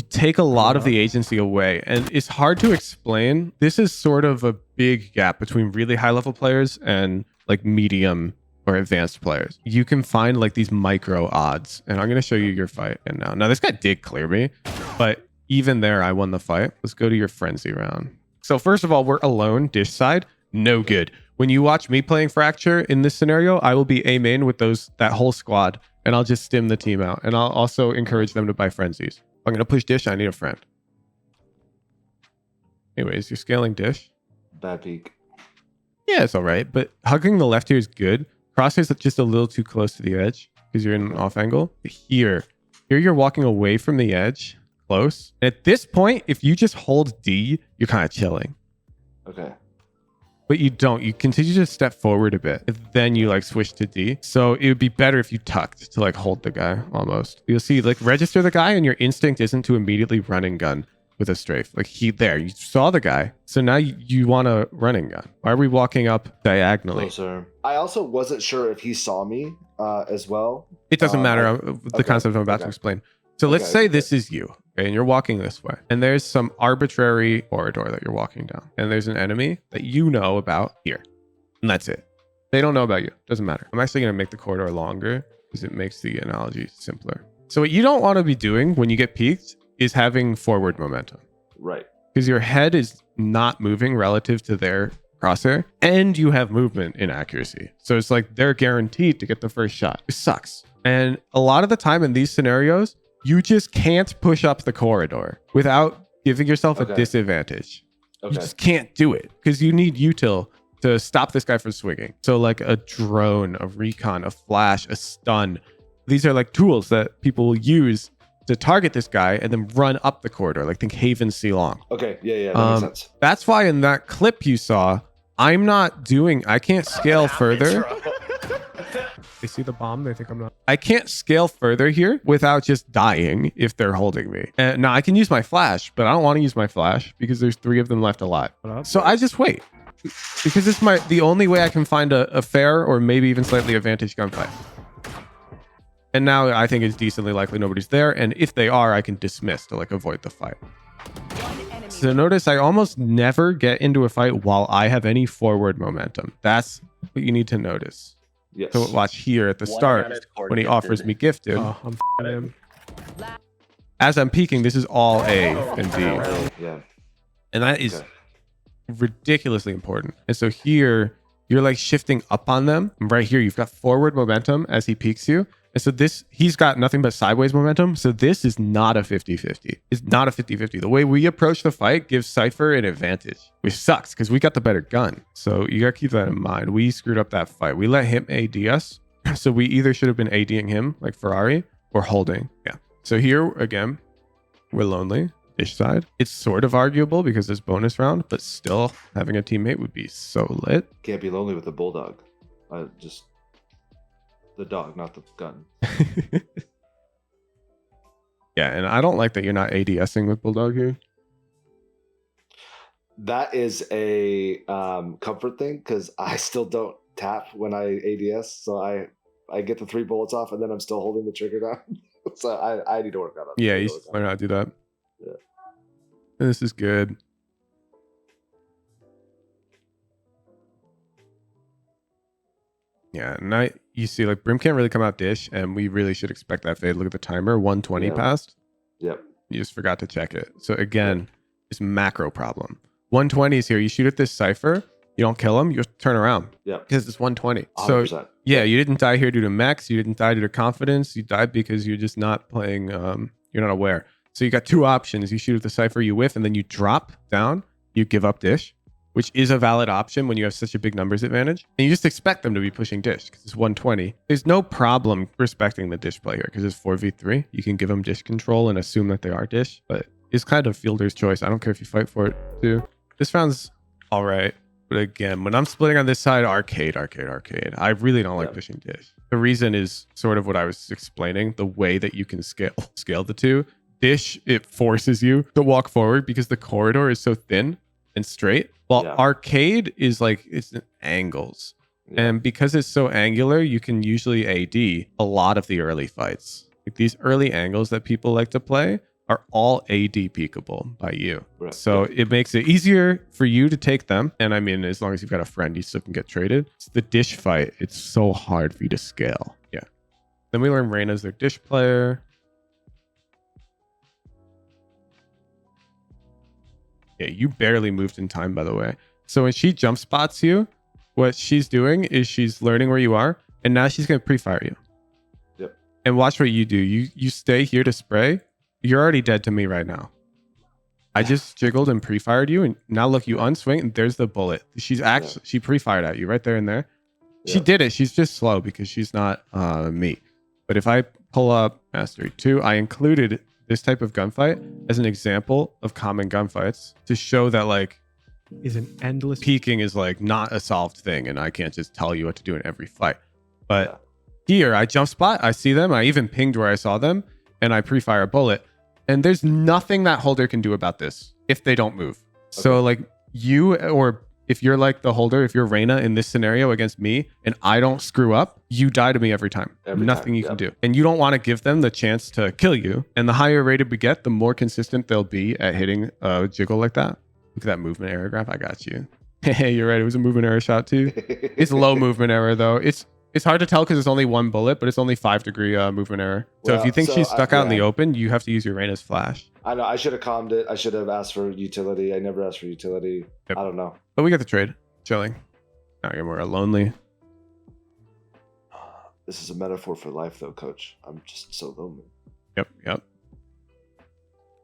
[SPEAKER 1] take a lot of the agency away, and it's hard to explain. This is sort of a big gap between really high level players and like medium or advanced players. You can find like these micro odds, and I'm going to show you your fight. And now this guy did clear me, but even there, I won the fight. Let's go to your frenzy round. So first of all, we're alone, dish side, no good. When you watch me playing Fracture in this scenario, I will be A main with that whole squad, and I'll just stim the team out. And I'll also encourage them to buy frenzies. If I'm going to push dish, I need a friend. Anyways, you're scaling dish.
[SPEAKER 2] Bad peak.
[SPEAKER 1] Yeah, it's all right. But hugging the left here is good. Crosshair's just a little too close to the edge because you're in an off angle. Here you're walking away from the edge, close. At this point, if you just hold D, you're kind of chilling.
[SPEAKER 2] Okay.
[SPEAKER 1] But you don't. You continue to step forward a bit. Then you like switch to D. So it would be better if you tucked to like hold the guy almost. You'll see like register the guy, and your instinct isn't to immediately run and gun with a strafe. Like you saw the guy. So now you want a running gun. Why are we walking up diagonally?
[SPEAKER 2] Closer. I also wasn't sure if he saw me as well.
[SPEAKER 1] It doesn't matter.
[SPEAKER 2] I-
[SPEAKER 1] The
[SPEAKER 2] okay,
[SPEAKER 1] concept I'm about to
[SPEAKER 2] okay.
[SPEAKER 1] explain. So let's
[SPEAKER 2] Okay,
[SPEAKER 1] say
[SPEAKER 2] okay.
[SPEAKER 1] this is you, okay, and you're walking this way, and there's some arbitrary corridor that you're walking down, and there's an enemy that you know about here, and that's it. They don't know about you. Doesn't matter. I'm actually going to make the corridor longer because it makes the analogy simpler. So what you don't want to be doing when you get peaked is having forward momentum,
[SPEAKER 2] Right.
[SPEAKER 1] because your head is not moving relative to their crosshair, and you have movement inaccuracy. So it's like they're guaranteed to get the first shot. It sucks. And a lot of the time in these scenarios, you just can't push up the corridor without giving yourself a
[SPEAKER 2] Okay.
[SPEAKER 1] disadvantage.
[SPEAKER 2] Okay.
[SPEAKER 1] You just can't do it because you need util to stop this guy from swinging. So like a drone, a recon, a flash, a stun. These are like tools that people will use to target this guy and then run up the corridor. Like think Haven C long.
[SPEAKER 2] Okay. Yeah. That makes sense.
[SPEAKER 1] That's why in that clip you saw, I can't scale further.
[SPEAKER 3] They see the bomb. They think I'm not.
[SPEAKER 1] I can't scale further here without just dying if they're holding me. And now I can use my flash, but I don't want to use my flash because there's 3 of them left alive.
[SPEAKER 3] What up?
[SPEAKER 1] So I just wait because it's the only way I can find a fair or maybe even slightly advantage gunfight. And now I think it's decently likely nobody's there. And if they are, I can dismiss to like avoid the fight.
[SPEAKER 5] One enemy.
[SPEAKER 1] So notice I almost never get into a fight while I have any forward momentum. That's what you need to notice.
[SPEAKER 2] Yes.
[SPEAKER 1] So watch here at the
[SPEAKER 7] One
[SPEAKER 1] start
[SPEAKER 7] Discord
[SPEAKER 1] when he
[SPEAKER 7] gifted.
[SPEAKER 1] offers me gifted.
[SPEAKER 3] I'm f***ing him.
[SPEAKER 1] As I'm peeking, this is all A and D.
[SPEAKER 2] Yeah.
[SPEAKER 1] And that is
[SPEAKER 2] Okay.
[SPEAKER 1] ridiculously important. And so here, you're like shifting up on them. And right here, you've got forward momentum as he peeks you. And so he's got nothing but sideways momentum. So this is not a 50-50. It's not a 50-50. The way we approach the fight gives Cypher an advantage, which sucks because we got the better gun. So you got to keep that in mind. We screwed up that fight. We let him AD us. So we either should have been ADing him like Ferrari or holding. Yeah. So here again, we're lonely. Dish side. It's sort of arguable because it's bonus round, but still having a teammate would be so lit.
[SPEAKER 2] Can't be lonely with a bulldog. Just the dog, not the gun.
[SPEAKER 1] Yeah, and I don't like that you're not ADSing with Bulldog here.
[SPEAKER 2] That is a comfort thing because I still don't tap when I ADS, so I get the 3 bullets off and then I'm still holding the trigger down. So I need to work on it.
[SPEAKER 1] Yeah, you should learn how to do that.
[SPEAKER 2] Yeah.
[SPEAKER 1] This is good. Yeah, and you see, like, Brim can't really come out dish, and we really should expect that fade. Look at the timer, 120
[SPEAKER 2] Yeah.
[SPEAKER 1] passed.
[SPEAKER 2] Yep.
[SPEAKER 1] You just forgot to check it. So again, it's macro problem. 120 is here. You shoot at this cipher, you don't kill him, you just turn around
[SPEAKER 2] Yep.
[SPEAKER 1] because it's 120. So
[SPEAKER 2] 100%.
[SPEAKER 1] yeah, you didn't die here due to mechs. You didn't die due to confidence. You died because you're just not playing. You're not aware. So you got two options. You shoot at the cipher, you whiff, and then you drop down. You give up dish, which is a valid option when you have such a big numbers advantage. And you just expect them to be pushing dish because it's 120. There's no problem respecting the dish play here because it's 4v3. You can give them dish control and assume that they are dish, but it's kind of fielder's choice. I don't care if you fight for it too. This round's all right. But again, when I'm splitting on this side, arcade. I really don't like pushing dish. The reason is sort of what I was explaining, the way that you can scale the two. Dish, it forces you to walk forward because the corridor is so thin and straight. While arcade is like, it's angles.
[SPEAKER 2] Yeah.
[SPEAKER 1] And because it's so angular, you can usually AD a lot of the early fights. Like these early angles that people like to play are all AD peekable by you.
[SPEAKER 2] Right.
[SPEAKER 1] So it makes it easier for you to take them. And I mean, as long as you've got a friend, you still can get traded. It's the dish fight. It's so hard for you to scale. Yeah. Then we learn Reyna's their dish player. Yeah, you barely moved in time, by the way. So when she jump spots you, what she's doing is she's learning where you are, and now she's going to pre-fire you.
[SPEAKER 2] Yep.
[SPEAKER 1] And watch what you do. You stay here to spray. You're already dead to me right now. I just jiggled and pre-fired you, and now look, you unswing, and there's the bullet. She's actually she pre-fired at you right there and there. She did it. She's just slow because she's not me. But if I pull up Mastery 2, I included this type of gunfight as an example of common gunfights to show that like
[SPEAKER 3] Is an endless
[SPEAKER 1] peeking is like not a solved thing, and I can't just tell you what to do in every fight. But here I jump spot, I see them, I even pinged where I saw them, and I pre-fire a bullet, and there's nothing that holder can do about this if they don't move. So like you, or if you're like the holder, if you're Reyna in this scenario against me and I don't screw up, you die to me every time. Nothing you can do. And you don't want to give them the chance to kill you. And the higher rated we get, the more consistent they'll be at hitting a jiggle like that. Look at that movement error graph. I got you. Hey, you're right. It was a movement error shot too. It's low movement error though. It's hard to tell because it's only one bullet, but it's only 5-degree movement error. So if you think she's stuck out in the open, you have to use your Reyna's flash.
[SPEAKER 2] I know. I should have calmed it. I should have asked for utility. I never asked for utility.
[SPEAKER 1] Yep.
[SPEAKER 2] I don't know.
[SPEAKER 1] But we got the trade. Chilling. Now you're more lonely.
[SPEAKER 2] This is a metaphor for life, though, Coach. I'm just so lonely.
[SPEAKER 1] Yep.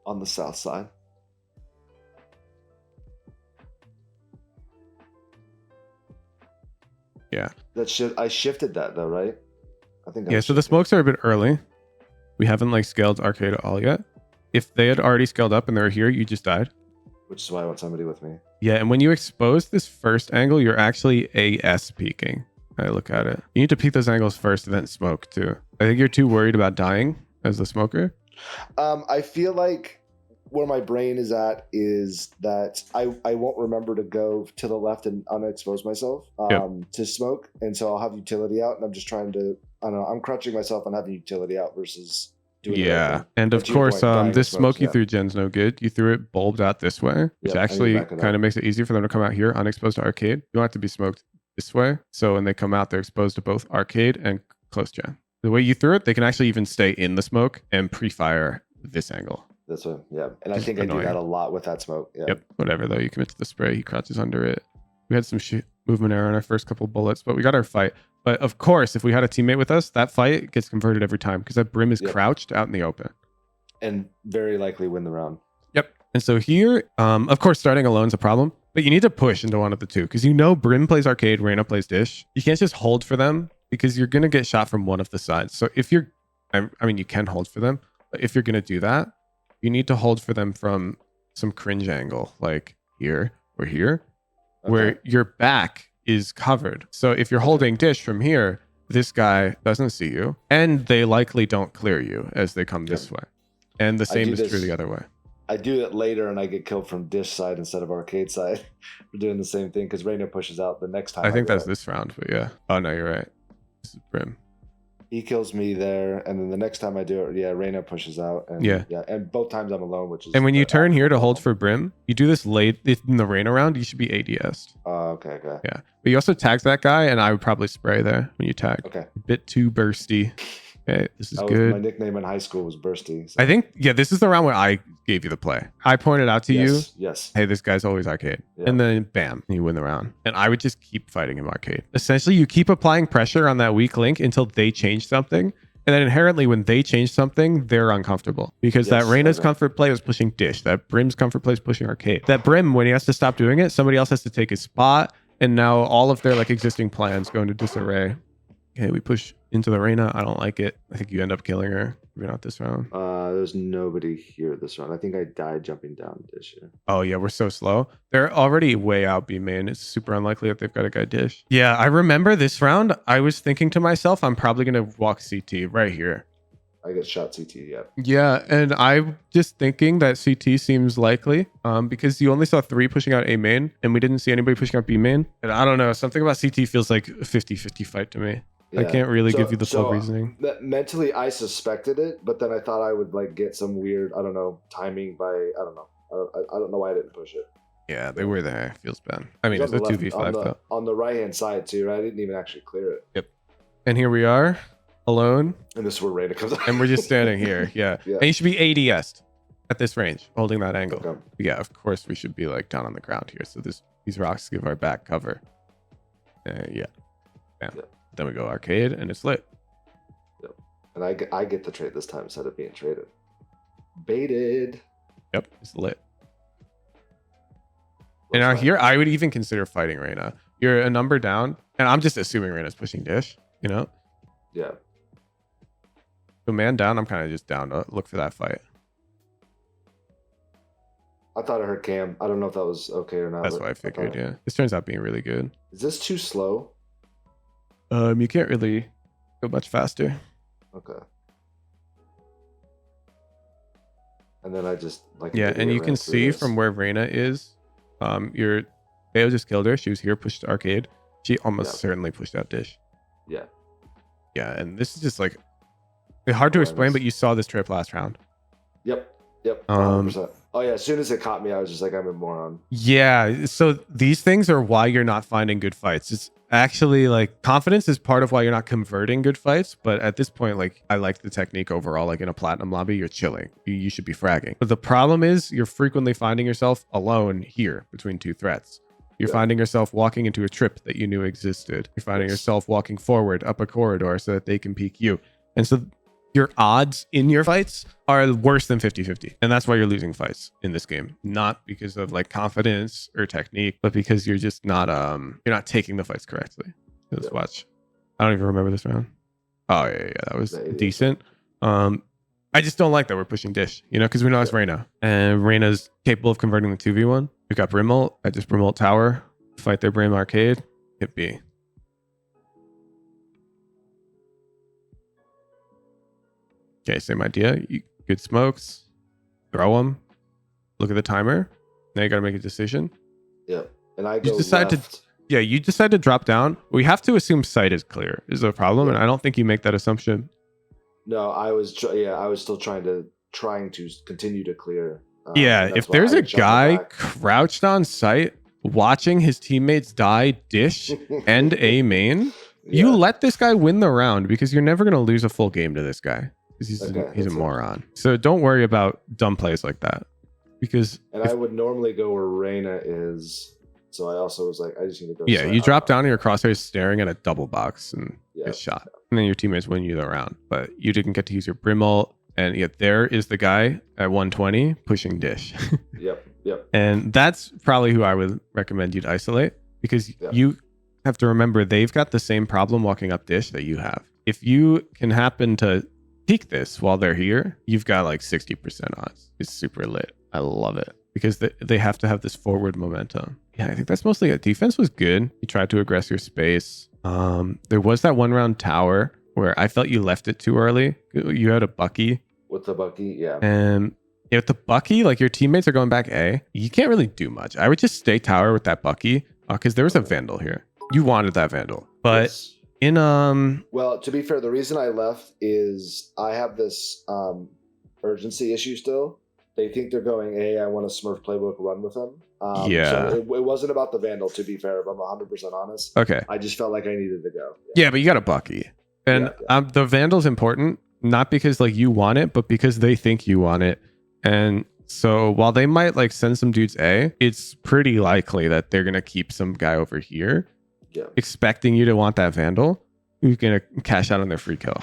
[SPEAKER 2] On the south side.
[SPEAKER 1] Yeah.
[SPEAKER 2] I shifted that though, right? I think.
[SPEAKER 1] Yeah. So the smokes are a bit early. We haven't like scaled arcade at all yet. If they had already scaled up and they were here, you just died.
[SPEAKER 2] Which is why I want somebody with me.
[SPEAKER 1] Yeah, and when you expose this first angle, you're actually AS peeking. I look at it. You need to peek those angles first and then smoke too. I think you're too worried about dying as the smoker.
[SPEAKER 2] I feel like where my brain is at is that I won't remember to go to the left and unexpose myself to smoke. And so I'll have utility out, and I'm just trying to, I don't know, I'm crutching myself on having utility out versus doing the right thing.
[SPEAKER 1] And of
[SPEAKER 2] But to your
[SPEAKER 1] course,
[SPEAKER 2] point, dying
[SPEAKER 1] this
[SPEAKER 2] to
[SPEAKER 1] smoke you
[SPEAKER 2] smokes,
[SPEAKER 1] threw Jen's no good. You threw it bulbed out this way, which actually kind of makes it easier for them to come out here unexposed to arcade. You don't have to be smoked this way. So when they come out, they're exposed to both arcade and close gen. The way you threw it, they can actually even stay in the smoke and pre-fire this angle.
[SPEAKER 2] That's what, and I
[SPEAKER 1] Just
[SPEAKER 2] think I do
[SPEAKER 1] annoying.
[SPEAKER 2] that a lot with that smoke.
[SPEAKER 1] Yep. Whatever though, you commit to the spray. He crouches under it. We had some movement error on our first couple bullets, but we got our fight. But of course, if we had a teammate with us, that fight gets converted every time because that Brim is crouched out in the open.
[SPEAKER 2] And very likely win the round.
[SPEAKER 1] Yep. And so here, of course, starting alone is a problem, but you need to push into one of the two because you know Brim plays arcade, Reyna plays dish. You can't just hold for them because you're going to get shot from one of the sides. So if you're, I mean, you can hold for them, but if you're going to do that, you need to hold for them from some cringe angle, like here or here, where your back is covered. So if you're holding dish from here, this guy doesn't see you, and they likely don't clear you as they come this way. And the same is true the other way.
[SPEAKER 2] I do it later, and I get killed from dish side instead of arcade side for doing the same thing because Reyna pushes out the next time.
[SPEAKER 1] I think that's this round, but yeah. Oh, no, you're right. This is Brim.
[SPEAKER 2] He kills me there, and then the next time I do it, yeah, Reyna pushes out, and
[SPEAKER 1] Yeah.
[SPEAKER 2] and both times I'm alone, which is.
[SPEAKER 1] And when you
[SPEAKER 2] the
[SPEAKER 1] turn here to
[SPEAKER 2] actual
[SPEAKER 1] hold
[SPEAKER 2] problem.
[SPEAKER 1] for Brim, you do this late in the Reyna round, you should be ADS.
[SPEAKER 2] Okay.
[SPEAKER 1] Yeah. But you also tags that guy, and I would probably spray there when you tag.
[SPEAKER 2] Okay.
[SPEAKER 1] A bit too bursty. Okay, this is
[SPEAKER 2] That was,
[SPEAKER 1] good.
[SPEAKER 2] my nickname in high school was Bursty. So.
[SPEAKER 1] I think, yeah, this is the round where I gave you the play. I pointed out to you,
[SPEAKER 2] Yes.
[SPEAKER 1] hey, this guy's always arcade.
[SPEAKER 2] Yeah.
[SPEAKER 1] And then bam, you win the round. And I would just keep fighting him arcade. Essentially, you keep applying pressure on that weak link until they change something. And then inherently, when they change something, they're uncomfortable. Because that
[SPEAKER 2] Yes,
[SPEAKER 1] Reyna's
[SPEAKER 2] okay.
[SPEAKER 1] comfort play was pushing dish. That Brim's comfort play is pushing arcade. That Brim, when he has to stop doing it, somebody else has to take his spot. And now all of their like existing plans go into disarray. Okay, we push into the Reyna. I don't like it. I think you end up killing her. Maybe not this round.
[SPEAKER 2] There's nobody here this round. I think I died jumping down this year.
[SPEAKER 1] Oh yeah, we're so slow. They're already way out B main. It's super unlikely that they've got a guy dish. Yeah, I remember this round. I was thinking to myself, I'm probably gonna walk CT right here.
[SPEAKER 2] I get shot CT. Yeah.
[SPEAKER 1] Yeah, and I'm just thinking that CT seems likely because you only saw 3 pushing out A main and we didn't see anybody pushing out B main. And I don't know, something about CT feels like a 50-50 fight to me. I
[SPEAKER 2] Yeah.
[SPEAKER 1] can't really
[SPEAKER 2] So-
[SPEAKER 1] give you the full
[SPEAKER 2] so,
[SPEAKER 1] reasoning.
[SPEAKER 2] Mentally, I suspected it, but then I thought I would like get some weird, I don't know, timing by I don't know. I don't know why I didn't push it.
[SPEAKER 1] Yeah, they were there. Feels bad. I mean,
[SPEAKER 2] It
[SPEAKER 1] it's
[SPEAKER 2] was
[SPEAKER 1] a
[SPEAKER 2] on the left-
[SPEAKER 1] 2v5
[SPEAKER 2] on the,
[SPEAKER 1] though.
[SPEAKER 2] on the right hand side too. Right? I didn't even actually clear it,
[SPEAKER 1] And here we are, alone.
[SPEAKER 2] and this is where Reyna comes out.
[SPEAKER 1] And we're just standing here. Yeah.
[SPEAKER 2] Yeah.
[SPEAKER 1] And you should be ADS at this range, holding that angle.
[SPEAKER 2] Okay.
[SPEAKER 1] Yeah, of course we should be like down on the ground here. So these rocks give our back cover. Yeah. Bam.
[SPEAKER 2] Yeah.
[SPEAKER 1] Then we go arcade and it's lit.
[SPEAKER 2] And I get the trade this time instead of being traded. Baited.
[SPEAKER 1] Yep, it's lit. And now here I would even consider fighting Reyna. You're a number down, and I'm just assuming Reyna's pushing dish, you know?
[SPEAKER 2] Yeah.
[SPEAKER 1] So man down, I'm kind of just down to look for that fight.
[SPEAKER 2] I thought I heard Cam. I don't know if that was okay or not.
[SPEAKER 1] That's
[SPEAKER 2] but
[SPEAKER 1] what I figured,
[SPEAKER 2] thought-
[SPEAKER 1] yeah. This turns out being really good.
[SPEAKER 2] Is this too slow?
[SPEAKER 1] You can't really go much faster.
[SPEAKER 2] Okay. And then I just like.
[SPEAKER 1] Yeah,
[SPEAKER 2] an
[SPEAKER 1] and
[SPEAKER 2] idiot
[SPEAKER 1] you
[SPEAKER 2] ran
[SPEAKER 1] can
[SPEAKER 2] through
[SPEAKER 1] see
[SPEAKER 2] this.
[SPEAKER 1] from where Reyna is, your Theo just killed her. She was here, pushed to arcade. She almost
[SPEAKER 2] Yeah.
[SPEAKER 1] certainly pushed out dish.
[SPEAKER 2] Yeah.
[SPEAKER 1] Yeah, and this is just like hard to explain,
[SPEAKER 2] Awareness.
[SPEAKER 1] but you saw this trip last round.
[SPEAKER 2] Yep. 100%. Oh yeah. As soon as it caught me, I was just like, I'm a moron.
[SPEAKER 1] Yeah, so these things are why you're not finding good fights. It's actually like confidence is part of why you're not converting good fights, but at this point, like I like the technique overall. Like in a platinum lobby, you're chilling. You should be fragging. But the problem is you're frequently finding yourself alone here between 2 threats. You're
[SPEAKER 2] Yeah.
[SPEAKER 1] finding yourself walking into a trip that you knew existed. You're finding
[SPEAKER 2] Yes.
[SPEAKER 1] yourself walking forward up a corridor so that they can peek you. And so your odds in your fights are worse than 50-50. And that's why you're losing fights in this game. Not because of like confidence or technique, but because you're just not you're not taking the fights correctly. Let's
[SPEAKER 2] Yeah.
[SPEAKER 1] watch. I don't even remember this round. Oh yeah, that was
[SPEAKER 2] Yeah, it is.
[SPEAKER 1] decent. I just don't like that we're pushing dish, you know, because we know it's Reyna. And Reyna's capable of converting the 2v1. We've got Brimult. I just Brimult Tower. Fight their Brim arcade. Hit B. Okay, same idea. Good smokes. Throw them. Look at the timer. Now you got to make a decision.
[SPEAKER 2] Yep. And I go
[SPEAKER 1] decide to-
[SPEAKER 2] left.
[SPEAKER 1] Yeah, you decide to drop down. We have to assume sight is clear is the problem, and
[SPEAKER 2] Yeah.
[SPEAKER 1] I don't think you make that assumption.
[SPEAKER 2] No, I was. I was still trying to continue to clear.
[SPEAKER 1] Yeah,
[SPEAKER 2] and that's
[SPEAKER 1] if
[SPEAKER 2] why
[SPEAKER 1] there's
[SPEAKER 2] I
[SPEAKER 1] a
[SPEAKER 2] jumped
[SPEAKER 1] guy
[SPEAKER 2] back.
[SPEAKER 1] crouched on site watching his teammates die dish and A main, you
[SPEAKER 2] Yeah.
[SPEAKER 1] let this guy win the round because you're never going to lose a full game to this guy because he's
[SPEAKER 2] Okay,
[SPEAKER 1] a
[SPEAKER 2] that's it.
[SPEAKER 1] moron. So don't worry about dumb plays like that because
[SPEAKER 2] And I would normally go where Reyna is. So I also was like, I just need to go.
[SPEAKER 1] yeah,
[SPEAKER 2] side.
[SPEAKER 1] you drop down in your crosshairs staring at a double box and
[SPEAKER 2] Yeah.
[SPEAKER 1] get shot. And then your teammates win you the round. But you didn't get to use your Brim ult. And yet there is the guy at 120 pushing dish.
[SPEAKER 2] Yep.
[SPEAKER 1] And that's probably who I would recommend you'd isolate because
[SPEAKER 2] Yeah.
[SPEAKER 1] you have to remember they've got the same problem walking up dish that you have. If you can happen to peek this while they're here, you've got like 60% odds. It's super lit. I love it because they have to have this forward momentum. Yeah, I think that's mostly it. Defense was good. You tried to aggress your space. There was that one round tower where I felt you left it too early. You had a Bucky.
[SPEAKER 2] With the Bucky, yeah.
[SPEAKER 1] And if the Bucky, like your teammates are going back A, you can't really do much. I would just stay tower with that Bucky because there was a Vandal here. You wanted that Vandal. But
[SPEAKER 2] Yes.
[SPEAKER 1] In
[SPEAKER 2] Well, to be fair, the reason I left is I have this urgency issue still. They think they're going, hey, I want a Smurf playbook run with them.
[SPEAKER 1] Yeah.
[SPEAKER 2] So it wasn't about the Vandal, to be fair, if I'm 100% honest.
[SPEAKER 1] okay.
[SPEAKER 2] I just felt like I needed to go.
[SPEAKER 1] Yeah, but you got a Bucky. And the Vandal's important, not because like you want it, but because they think you want it. And so while they might like send some dudes A, it's pretty likely that they're gonna keep some guy over here, expecting you to want that Vandal, who's gonna cash out on their free kill.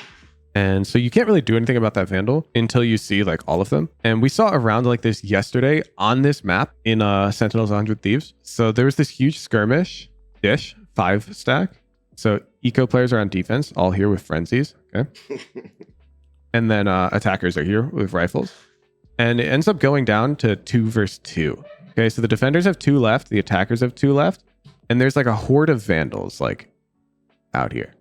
[SPEAKER 1] And so you can't really do anything about that Vandal until you see like all of them. And we saw a round like this yesterday on this map in Sentinels 100 Thieves. So there was this huge skirmish, dish, 5 stack. So eco players are on defense, all here with frenzies. Okay. And then attackers are here with rifles. And it ends up going down to 2 versus 2. Okay. So the defenders have 2 left, the attackers have 2 left. And there's like a horde of vandals like out here.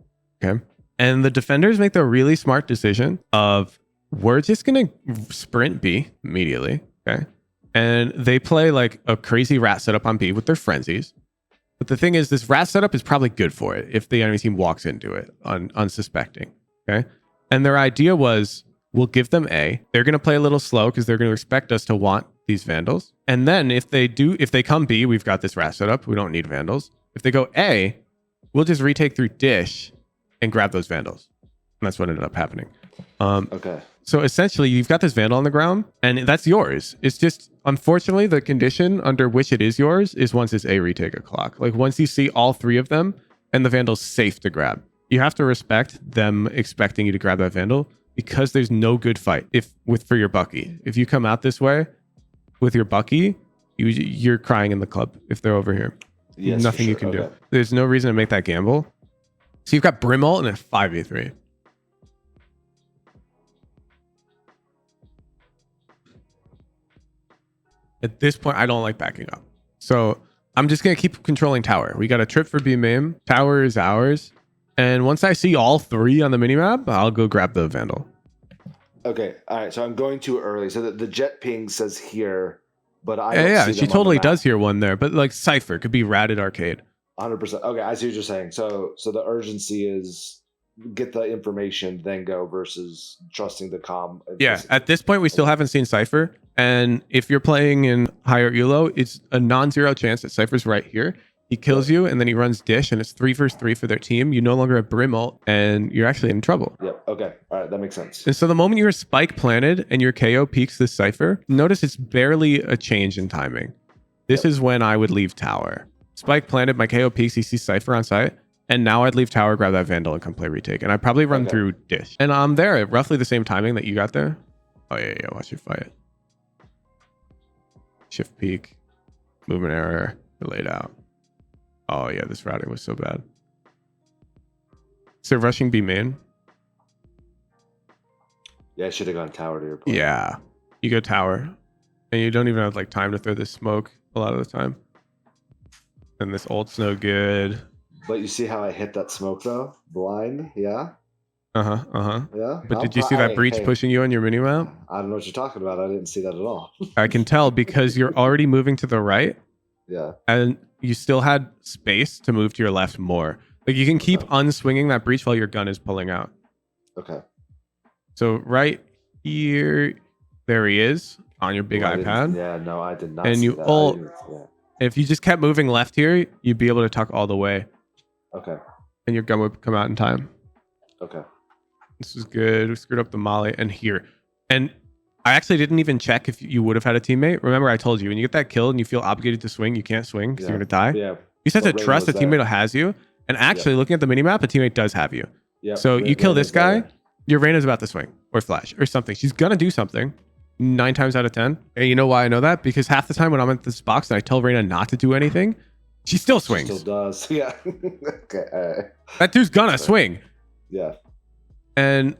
[SPEAKER 1] Okay. And the defenders make the really smart decision of we're just going to sprint B immediately. Okay. And they play like a crazy rat setup on B with their frenzies. But the thing is, this rat setup is probably good for it if the enemy team walks into it unsuspecting. Okay. And their idea was we'll give them A. They're going to play a little slow because they're going to expect us to want these vandals. And then if they come B, we've got this rat setup. We don't need vandals. If they go A, we'll just retake through dish and grab those vandals. And that's what ended up happening.
[SPEAKER 2] Okay.
[SPEAKER 1] So essentially, you've got this vandal on the ground, and that's yours. It's just, unfortunately, the condition under which it is yours is once it's A retake o'clock. Like once you see all 3 of them, and the vandal's safe to grab. You have to respect them expecting you to grab that vandal because there's no good fight for your Bucky. If you come out this way with your Bucky, you're crying in the club if they're over here.
[SPEAKER 2] Yes,
[SPEAKER 1] nothing you can do. There's no reason to make that gamble. So you've got Brimalt and a 5v3. At this point, I don't like backing up. So I'm just going to keep controlling tower. We got a trip for B main. Tower is ours. And once I see all 3 on the minimap, I'll go grab the Vandal.
[SPEAKER 2] Okay. All right. So I'm going too early. So the jet ping says here, but I
[SPEAKER 1] Yeah, she totally does hear one there. But like Cypher could be ratted arcade.
[SPEAKER 2] 100%. Okay, I see what you're saying. So the urgency is get the information, then go versus trusting the comm.
[SPEAKER 1] Yeah, at this point, we still haven't seen Cypher. And if you're playing in higher ELO, it's a non-zero chance that Cypher's right here. He kills you, and then he runs dish, and it's 3 versus 3 for their team. You no longer have Brimalt, and you're actually in trouble.
[SPEAKER 2] Yep. Okay. All right. That makes sense.
[SPEAKER 1] And so the moment your spike planted and your KO peaks this Cypher, notice it's barely a change in timing. This is when I would leave tower. Spike planted, my KO peaks, he sees Cypher on site. And now I'd leave tower, grab that Vandal, and come play retake. And I'd probably run through dish. And I'm there at roughly the same timing that you got there. Oh, yeah. Watch your fight. Shift peak. Movement error. Laid out. Oh, yeah. This routing was so bad. So rushing B main.
[SPEAKER 2] Yeah, I should have gone tower to your point.
[SPEAKER 1] Yeah. You go tower. And you don't even have like time to throw this smoke a lot of the time. And this ult's no good.
[SPEAKER 2] But you see how I hit that smoke though? Blind, yeah? Yeah.
[SPEAKER 1] But did you see that breach pushing you on your minimap?
[SPEAKER 2] I don't know what you're talking about. I didn't see that at all.
[SPEAKER 1] I can tell because you're already moving to the right.
[SPEAKER 2] Yeah.
[SPEAKER 1] And you still had space to move to your left more. Like you can keep unswinging that breach while your gun is pulling out.
[SPEAKER 2] Okay.
[SPEAKER 1] So right here, there he is on your big iPad.
[SPEAKER 2] Yeah, no, I did not.
[SPEAKER 1] And you ult. If you just kept moving left here, you'd be able to tuck all the way.
[SPEAKER 2] Okay.
[SPEAKER 1] And your gun would come out in time.
[SPEAKER 2] Okay.
[SPEAKER 1] This is good. We screwed up the molly and here. And I actually didn't even check if you would have had a teammate. Remember, I told you when you get that kill and you feel obligated to swing, you can't swing because you're going to die.
[SPEAKER 2] Yeah.
[SPEAKER 1] You just have to trust a teammate has you. And actually, looking at the minimap, a teammate does have you.
[SPEAKER 2] Yeah.
[SPEAKER 1] So you kill this guy, your Reyna's about to swing or flash or something. She's going to do something 9 times out of 10. And you know why I know that? Because half the time when I'm at this box and I tell Reyna not to do anything, she still swings.
[SPEAKER 2] She still does. Yeah. Okay.
[SPEAKER 1] That dude's gonna swing.
[SPEAKER 2] Yeah.
[SPEAKER 1] And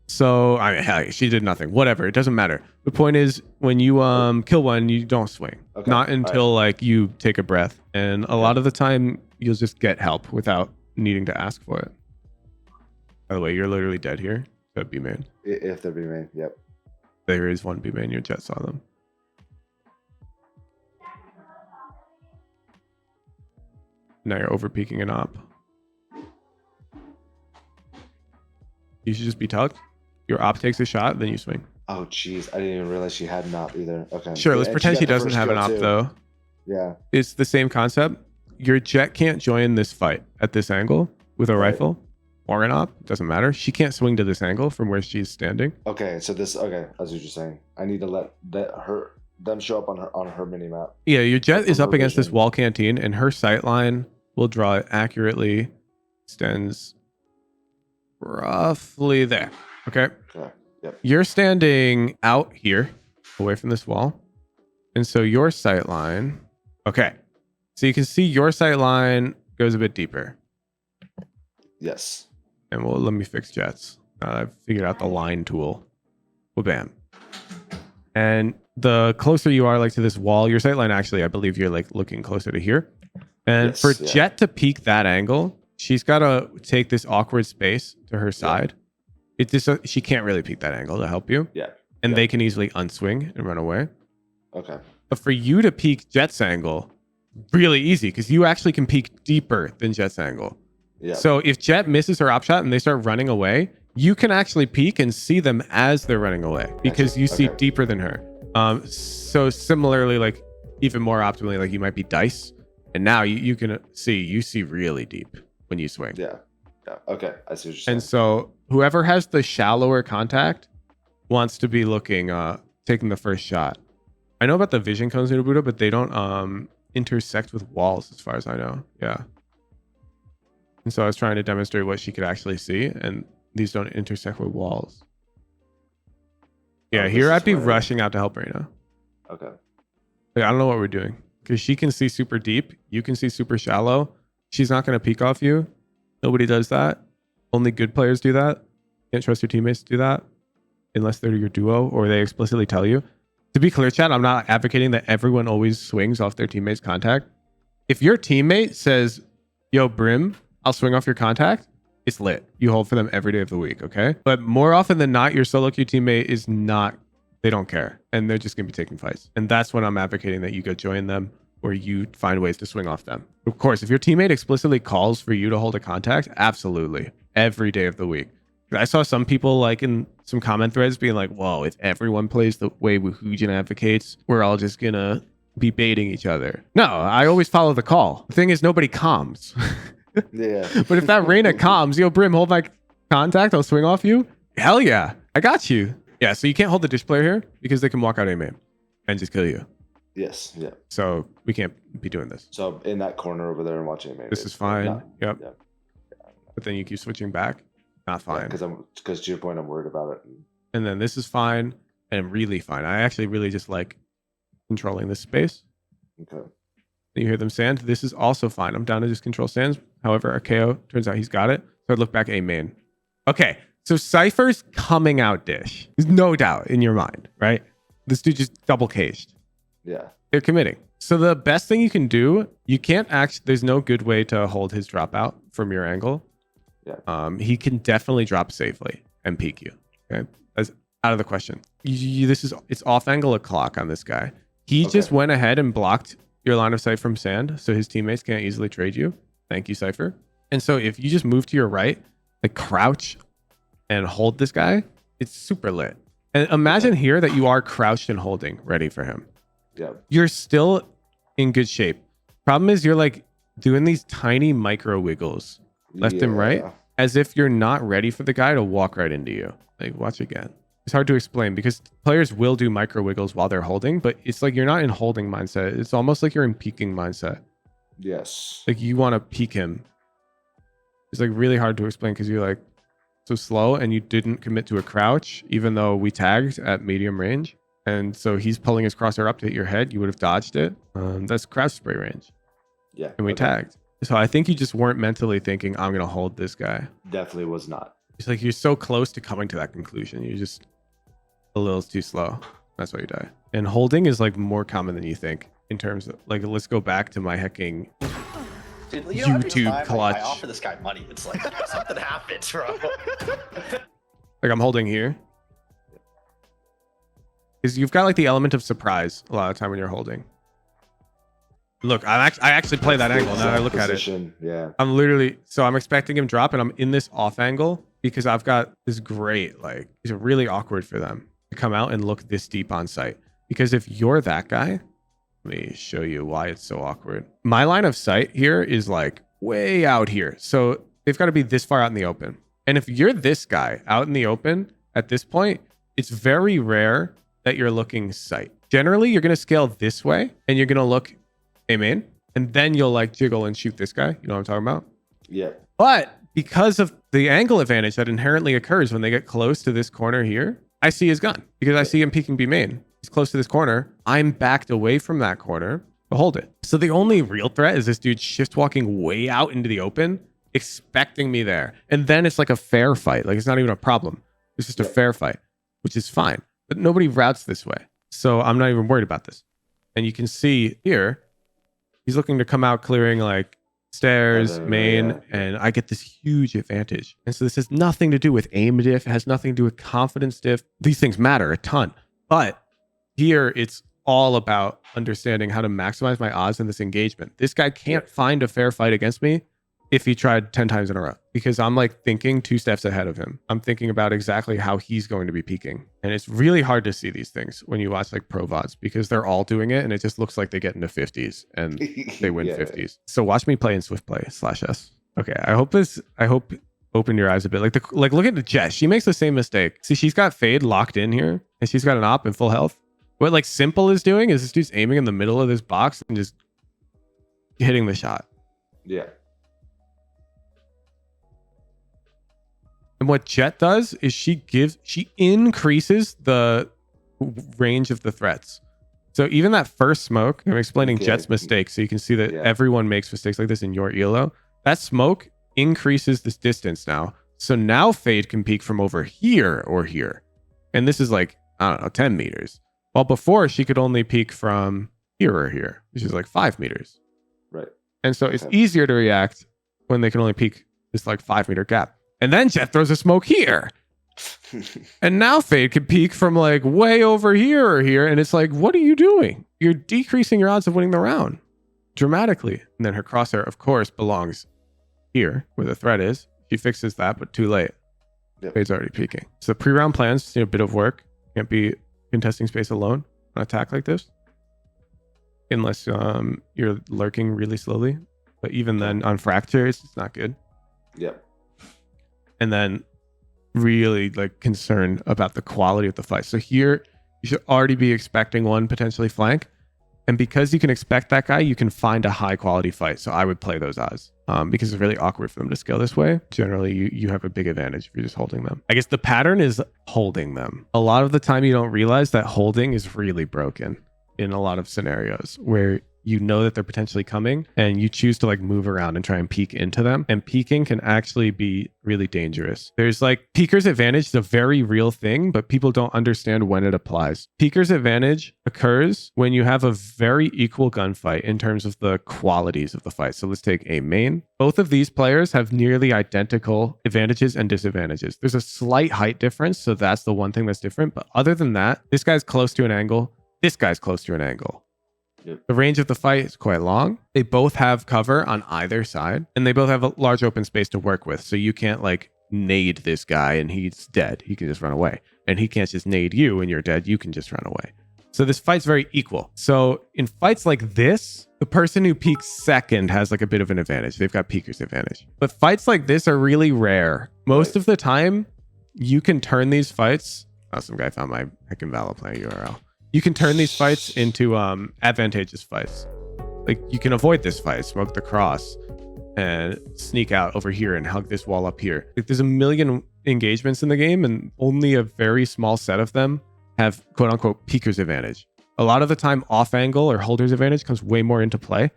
[SPEAKER 1] so, I mean, hell, she did nothing. Whatever. It doesn't matter. The point is, when you kill one, you don't swing.
[SPEAKER 2] Okay.
[SPEAKER 1] Not until like you take a breath. And a lot of the time, you'll just get help without needing to ask for it. By the way, you're literally dead here. So B main.
[SPEAKER 2] If they're B main, yep.
[SPEAKER 1] There is one B main. Your jet saw them. Now you're over peeking an op. You should just be tucked. Your op takes a shot, then you swing.
[SPEAKER 2] Oh, jeez. I didn't even realize she had an op either. Okay.
[SPEAKER 1] Sure, let's
[SPEAKER 2] And
[SPEAKER 1] pretend
[SPEAKER 2] got
[SPEAKER 1] she
[SPEAKER 2] the
[SPEAKER 1] doesn't
[SPEAKER 2] first
[SPEAKER 1] have an
[SPEAKER 2] kill,
[SPEAKER 1] op
[SPEAKER 2] too.
[SPEAKER 1] though.
[SPEAKER 2] Yeah.
[SPEAKER 1] It's the same concept. Your Jet can't join this fight at this angle with a
[SPEAKER 2] Right.
[SPEAKER 1] rifle or an op. Doesn't matter. She can't swing to this angle from where she's standing.
[SPEAKER 2] Okay. So this. Okay. That's what you're saying. I need to let them show up on her mini map.
[SPEAKER 1] Yeah, your Jet is
[SPEAKER 2] From
[SPEAKER 1] up
[SPEAKER 2] her
[SPEAKER 1] against this
[SPEAKER 2] vision.
[SPEAKER 1] wall canteen, and her sight line will draw it accurately. Extends roughly there. Okay.
[SPEAKER 2] Okay. Yep.
[SPEAKER 1] You're standing out here, away from this wall, and so your sight line. Okay, so you can see your sight line goes a bit deeper.
[SPEAKER 2] Yes.
[SPEAKER 1] And well, let me fix Jets. I've figured out the line tool. Well, bam. And the closer you are, like to this wall, your sight line actually, I believe you're like looking closer to here. And
[SPEAKER 2] Yes,
[SPEAKER 1] for
[SPEAKER 2] yeah.
[SPEAKER 1] Jet to peek that angle, she's got to take this awkward space to her side. It just she can't really peek that angle to help you,
[SPEAKER 2] Yeah.
[SPEAKER 1] and
[SPEAKER 2] Yeah.
[SPEAKER 1] they can easily unswing and run away.
[SPEAKER 2] Okay.
[SPEAKER 1] But for you to peek Jet's angle, really easy because you actually can peek deeper than Jet's angle.
[SPEAKER 2] Yeah.
[SPEAKER 1] So if Jet misses her op shot and they start running away, you can actually peek and see them as they're running away because you see
[SPEAKER 2] Okay.
[SPEAKER 1] deeper than her. So similarly, like even more optimally, like you might be dice, and now you can see you see really deep when you swing.
[SPEAKER 2] Yeah. Yeah. Okay. I see what you're saying.
[SPEAKER 1] And so whoever has the shallower contact wants to be looking, taking the first shot. I know about the vision cones in Ubudo, but they don't intersect with walls as far as I know. Yeah. And so I was trying to demonstrate what she could actually see, and these don't intersect with walls. Yeah,
[SPEAKER 2] this
[SPEAKER 1] here
[SPEAKER 2] is
[SPEAKER 1] I'd be
[SPEAKER 2] where-
[SPEAKER 1] rushing out to help Reina.
[SPEAKER 2] Okay.
[SPEAKER 1] Like, I don't know what we're doing because she can see super deep. You can see super shallow. She's not going to peek off you. Nobody does that. Only good players do that. Can't trust your teammates to do that unless they're your duo or they explicitly tell you. To be clear, chat, I'm not advocating that everyone always swings off their teammate's contact. If your teammate says, yo, Brim, I'll swing off your contact, it's lit. You hold for them every day of the week, okay? But more often than not, your solo queue teammate is not, they don't care. And they're just going to be taking fights. And that's when I'm advocating that you go join them or you find ways to swing off them. Of course, if your teammate explicitly calls for you to hold a contact, absolutely. Every day of the week. I saw some people like in some comment threads being like, whoa, if everyone plays the way Woohoojan advocates, we're all just going to be baiting each other. No, I always follow the call. The thing is, nobody calms.
[SPEAKER 2] Yeah.
[SPEAKER 1] But if that Reina calms, yo, Brim, hold my contact, I'll swing off you. Hell yeah, I got you. Yeah, so you can't hold the dish player here because they can walk out A main and just kill you.
[SPEAKER 2] Yes. Yeah.
[SPEAKER 1] So we can't be doing this.
[SPEAKER 2] So in that corner over there and watching it.
[SPEAKER 1] This is fine. Yep.
[SPEAKER 2] Yeah.
[SPEAKER 1] But then you keep switching back. Not fine.
[SPEAKER 2] Because to your point, I'm worried about it.
[SPEAKER 1] And then this is fine and really fine. I actually really just like controlling this space.
[SPEAKER 2] Okay.
[SPEAKER 1] You hear them sand. This is also fine. I'm down to just control sands. However, Arceo turns out he's got it. So I'd look back A main. Okay. So Cypher's coming out dish. There's no doubt in your mind, right? This dude just double caged.
[SPEAKER 2] Yeah.
[SPEAKER 1] They're committing. So the best thing you can do, you can't actually, there's no good way to hold his dropout from your angle.
[SPEAKER 2] Yeah.
[SPEAKER 1] He can definitely drop safely and peek you. Okay. That's out of the question. It's off angle a clock on this guy. He just went ahead and blocked your line of sight from sand, so his teammates can't easily trade you. Thank you, Cypher. And so if you just move to your right, like crouch and hold this guy, it's super lit. And imagine here that you are crouched and holding, ready for him.
[SPEAKER 2] Yeah.
[SPEAKER 1] You're still in good shape. Problem is you're like doing these tiny micro wiggles left and right as if you're not ready for the guy to walk right into you. Like, watch again. It's hard to explain because players will do micro wiggles while they're holding, but it's like you're not in holding mindset. It's almost like you're in peeking mindset.
[SPEAKER 2] Yes.
[SPEAKER 1] Like you want to peek him. It's like really hard to explain because you're like so slow and you didn't commit to a crouch, even though we tagged at medium range. And so he's pulling his crosshair up to hit your head. You would have dodged it. That's crouch spray range.
[SPEAKER 2] Yeah.
[SPEAKER 1] And we tagged. So I think you just weren't mentally thinking, I'm going to hold this guy.
[SPEAKER 2] Definitely was not.
[SPEAKER 1] It's like you're so close to coming to that conclusion. You're just a little too slow. That's why you die. And holding is like more common than you think in terms of like, let's go back to my hecking
[SPEAKER 7] Dude, you know, every
[SPEAKER 1] YouTube
[SPEAKER 7] time
[SPEAKER 1] clutch.
[SPEAKER 7] I offer this guy money, it's like something happens, bro.
[SPEAKER 1] Like I'm holding here. Because you've got like the element of surprise a lot of time when you're holding. Look, I actually play that angle now that I look at it.
[SPEAKER 2] Yeah.
[SPEAKER 1] I'm literally, so I'm expecting him drop and I'm in this off angle because I've got this great, like, it's really awkward for them to come out and look this deep on site. Because if you're that guy, let me show you why it's so awkward. My line of sight here is like way out here. So they've got to be this far out in the open. And if you're this guy out in the open at this point, it's very rare that you're looking sight. Generally, you're going to scale this way and you're going to look A main, and then you'll like jiggle and shoot this guy. You know what I'm talking about?
[SPEAKER 2] Yeah.
[SPEAKER 1] But because of the angle advantage that inherently occurs when they get close to this corner here, I see his gun because I see him peeking B main. He's close to this corner. I'm backed away from that corner to hold it. So the only real threat is this dude shift walking way out into the open, expecting me there. And then it's like a fair fight. Like, it's not even a problem. It's just a fair fight, which is fine. But nobody routes this way. So I'm not even worried about this. And you can see here, he's looking to come out clearing like stairs, main, and I get this huge advantage. And so this has nothing to do with aim diff. It has nothing to do with confidence diff. These things matter a ton. But here it's all about understanding how to maximize my odds in this engagement. This guy can't find a fair fight against me if he tried 10 times in a row, because I'm like thinking 2 steps ahead of him. I'm thinking about exactly how he's going to be peaking. And it's really hard to see these things when you watch like pro VODs, because they're all doing it and it just looks like they get into 50s and they win 50s. So watch me play in Swift Play /S. Okay, I hope open your eyes a bit. Like look at the Jett. She makes the same mistake. See, she's got Fade locked in here and she's got an op in full health. What like Simple is doing is this dude's aiming in the middle of this box and just hitting the shot.
[SPEAKER 2] Yeah.
[SPEAKER 1] And what Jett does is she increases the range of the threats. So even that first smoke, I'm explaining Jett's mistake so you can see that everyone makes mistakes like this in your ELO. That smoke increases this distance now. So now Fade can peek from over here or here. And this is like, I don't know, 10 meters. While before she could only peek from here or here, which is like 5 meters.
[SPEAKER 2] Right.
[SPEAKER 1] And so it's easier to react when they can only peek this like 5 meter gap. And then Jett throws a smoke here. And now Fade can peek from like way over here or here. And it's like, what are you doing? You're decreasing your odds of winning the round dramatically. And then her crosshair, of course, belongs here where the threat is. She fixes that, but too late. Fade's already peeking. So pre-round plans, just need a bit of work. Can't be contesting space alone on attack like this. Unless you're lurking really slowly. But even then on fractures, it's not good.
[SPEAKER 2] Yep.
[SPEAKER 1] And then really like concerned about the quality of the fight. So here you should already be expecting one potentially flank. And because you can expect that guy, you can find a high quality fight. So I would play those odds because it's really awkward for them to scale this way. Generally, you have a big advantage if you're just holding them. I guess the pattern is holding them. A lot of the time you don't realize that holding is really broken in a lot of scenarios where you know that they're potentially coming and you choose to like move around and try and peek into them. And peeking can actually be really dangerous. There's like peeker's advantage is a very real thing, but people don't understand when it applies. Peeker's advantage occurs when you have a very equal gunfight in terms of the qualities of the fight. So let's take A main. Both of these players have nearly identical advantages and disadvantages. There's a slight height difference, so that's the one thing that's different. But other than that, this guy's close to an angle. This guy's close to an angle. The range of the fight is quite long. They both have cover on either side, and they both have a large open space to work with. So you can't like nade this guy and he's dead. He can just run away. And he can't just nade you and you're dead. You can just run away. So this fight's very equal. So in fights like this, the person who peeks second has like a bit of an advantage. They've got peeker's advantage. But fights like this are really rare. Most of the time, you can turn these fights. Oh, some guy found my heckin' Valor player URL. You can turn these fights into advantageous fights. Like you can avoid this fight, smoke the cross, and sneak out over here and hug this wall up here. Like there's a million engagements in the game, and only a very small set of them have quote unquote peeker's advantage. A lot of the time, off angle or holder's advantage comes way more into play.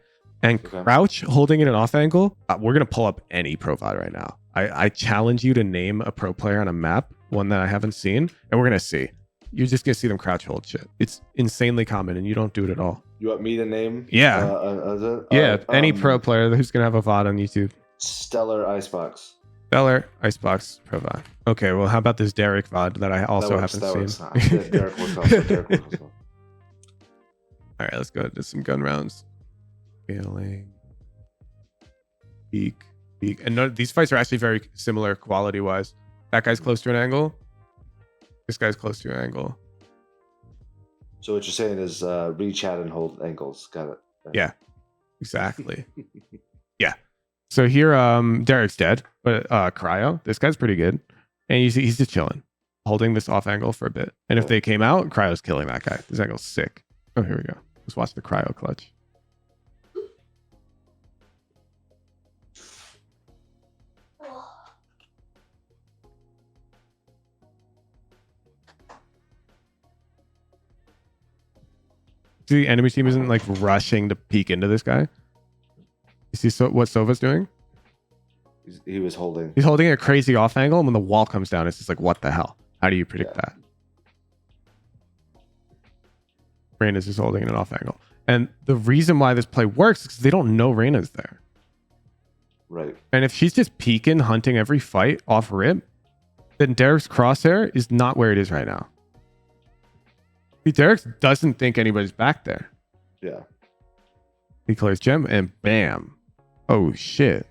[SPEAKER 1] And crouch holding in an off angle, we're gonna pull up any pro VOD right now. I challenge you to name a pro player on a map, one that I haven't seen, and we're gonna see. You're just gonna see them crouch hold shit. It's insanely common, and you don't do it at all.
[SPEAKER 2] You want me to name?
[SPEAKER 1] Yeah. Any pro player who's gonna have a VOD on YouTube.
[SPEAKER 2] Stellar Icebox.
[SPEAKER 1] Stellar Icebox pro VOD. Okay, well, how about this Derek VOD that I also haven't seen?
[SPEAKER 2] Derek works also. Derek works also.
[SPEAKER 1] All right, let's go to some gun rounds. Scaling. Peek. And no, these fights are actually very similar quality wise. That guy's close to an angle. This guy's close to an angle.
[SPEAKER 2] So what you're saying is reach out and hold angles. Got it.
[SPEAKER 1] Yeah, exactly. Yeah. So here, Derek's dead, but Cryo, this guy's pretty good, and he's just chilling, holding this off angle for a bit. And if they came out, Cryo's killing that guy. This angle's sick. Oh, here we go. Let's watch the Cryo clutch. The enemy team isn't like rushing to peek into this guy. You see what Sova's doing?
[SPEAKER 2] He was holding.
[SPEAKER 1] He's holding a crazy off angle, and when the wall comes down, it's just like, what the hell? How do you predict that? Reyna's just holding an off angle. And the reason why this play works is because they don't know Reyna's there.
[SPEAKER 2] Right.
[SPEAKER 1] And if she's just peeking, hunting every fight off rip, then Derek's crosshair is not where it is right now. See, Derek doesn't think anybody's back there.
[SPEAKER 2] Yeah.
[SPEAKER 1] He clears gem and bam. Oh shit.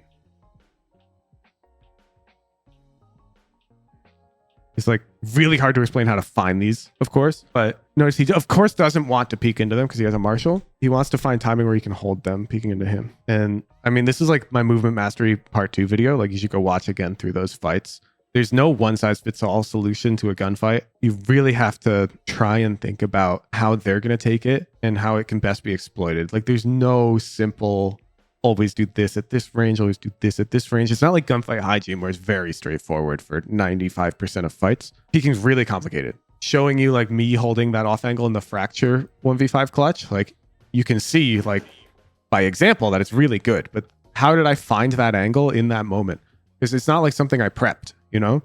[SPEAKER 1] It's like really hard to explain how to find these, of course. But notice he of course doesn't want to peek into them because he has a Marshall. He wants to find timing where he can hold them peeking into him. And I mean, this is like my movement mastery part 2 video. Like you should go watch again through those fights. There's no one size fits all solution to a gunfight. You really have to try and think about how they're going to take it and how it can best be exploited. Like there's no simple, always do this at this range, always do this at this range. It's not like gunfight hygiene where it's very straightforward for 95% of fights. Peeking's really complicated. Showing you like me holding that off angle in the fracture 1v5 clutch, like you can see like by example that it's really good. But how did I find that angle in that moment? Because it's not like something I prepped. You know?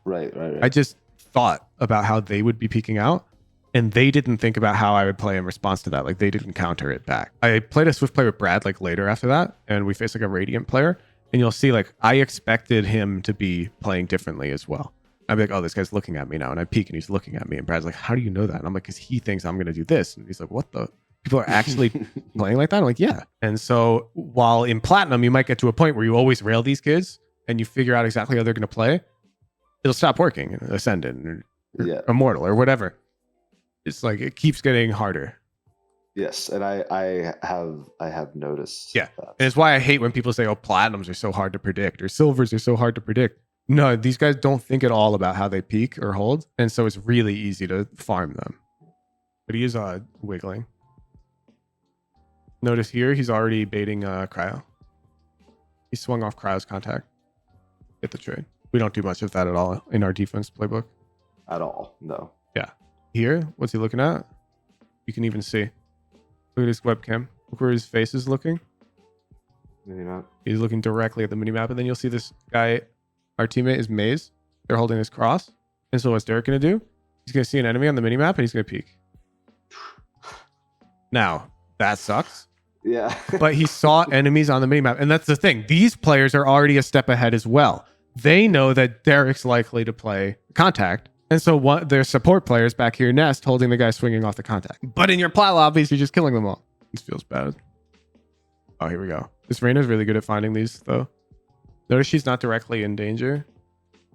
[SPEAKER 2] Right.
[SPEAKER 1] I just thought about how they would be peeking out, and they didn't think about how I would play in response to that. Like they didn't counter it back. I played a Swift play with Brad like later after that, and we faced like a Radiant player, and you'll see like I expected him to be playing differently as well. I'd be like, oh, this guy's looking at me now, and I peek and he's looking at me, and Brad's like, how do you know that? And I'm like, because he thinks I'm gonna do this, and he's like, what the? People are actually playing like that? I'm like, yeah. And so while in Platinum, you might get to a point where you always rail these kids, and you figure out exactly how they're going to play, it'll stop working. Ascendant or Immortal or whatever. It's like it keeps getting harder.
[SPEAKER 2] Yes, and I have noticed.
[SPEAKER 1] Yeah,
[SPEAKER 2] that.
[SPEAKER 1] and it's why I hate when people say, "Oh, platinums are so hard to predict," or "Silvers are so hard to predict." No, these guys don't think at all about how they peak or hold, and so it's really easy to farm them. But he is wiggling. Notice here he's already baiting Cryo. He swung off Cryo's contact. Get the trade. We don't do much of that at all in our defense playbook.
[SPEAKER 2] At all, no.
[SPEAKER 1] Yeah. Here, what's he looking at? You can even see. Look at his webcam. Look where his face is looking.
[SPEAKER 2] Minimap.
[SPEAKER 1] He's looking directly at the minimap, and then you'll see this guy. Our teammate is Maze. They're holding his cross. And so what's Derek going to do? He's going to see an enemy on the minimap, and he's going to peek. Now, that sucks.
[SPEAKER 2] Yeah.
[SPEAKER 1] But he saw enemies on the minimap. And that's the thing. These players are already a step ahead as well. They know that Derek's likely to play contact. And so their support players back here nest holding the guy swinging off the contact. But in your plat lobbies, you're just killing them all. This feels bad. Oh, here we go. This Reyna's really good at finding these, though. Notice she's not directly in danger.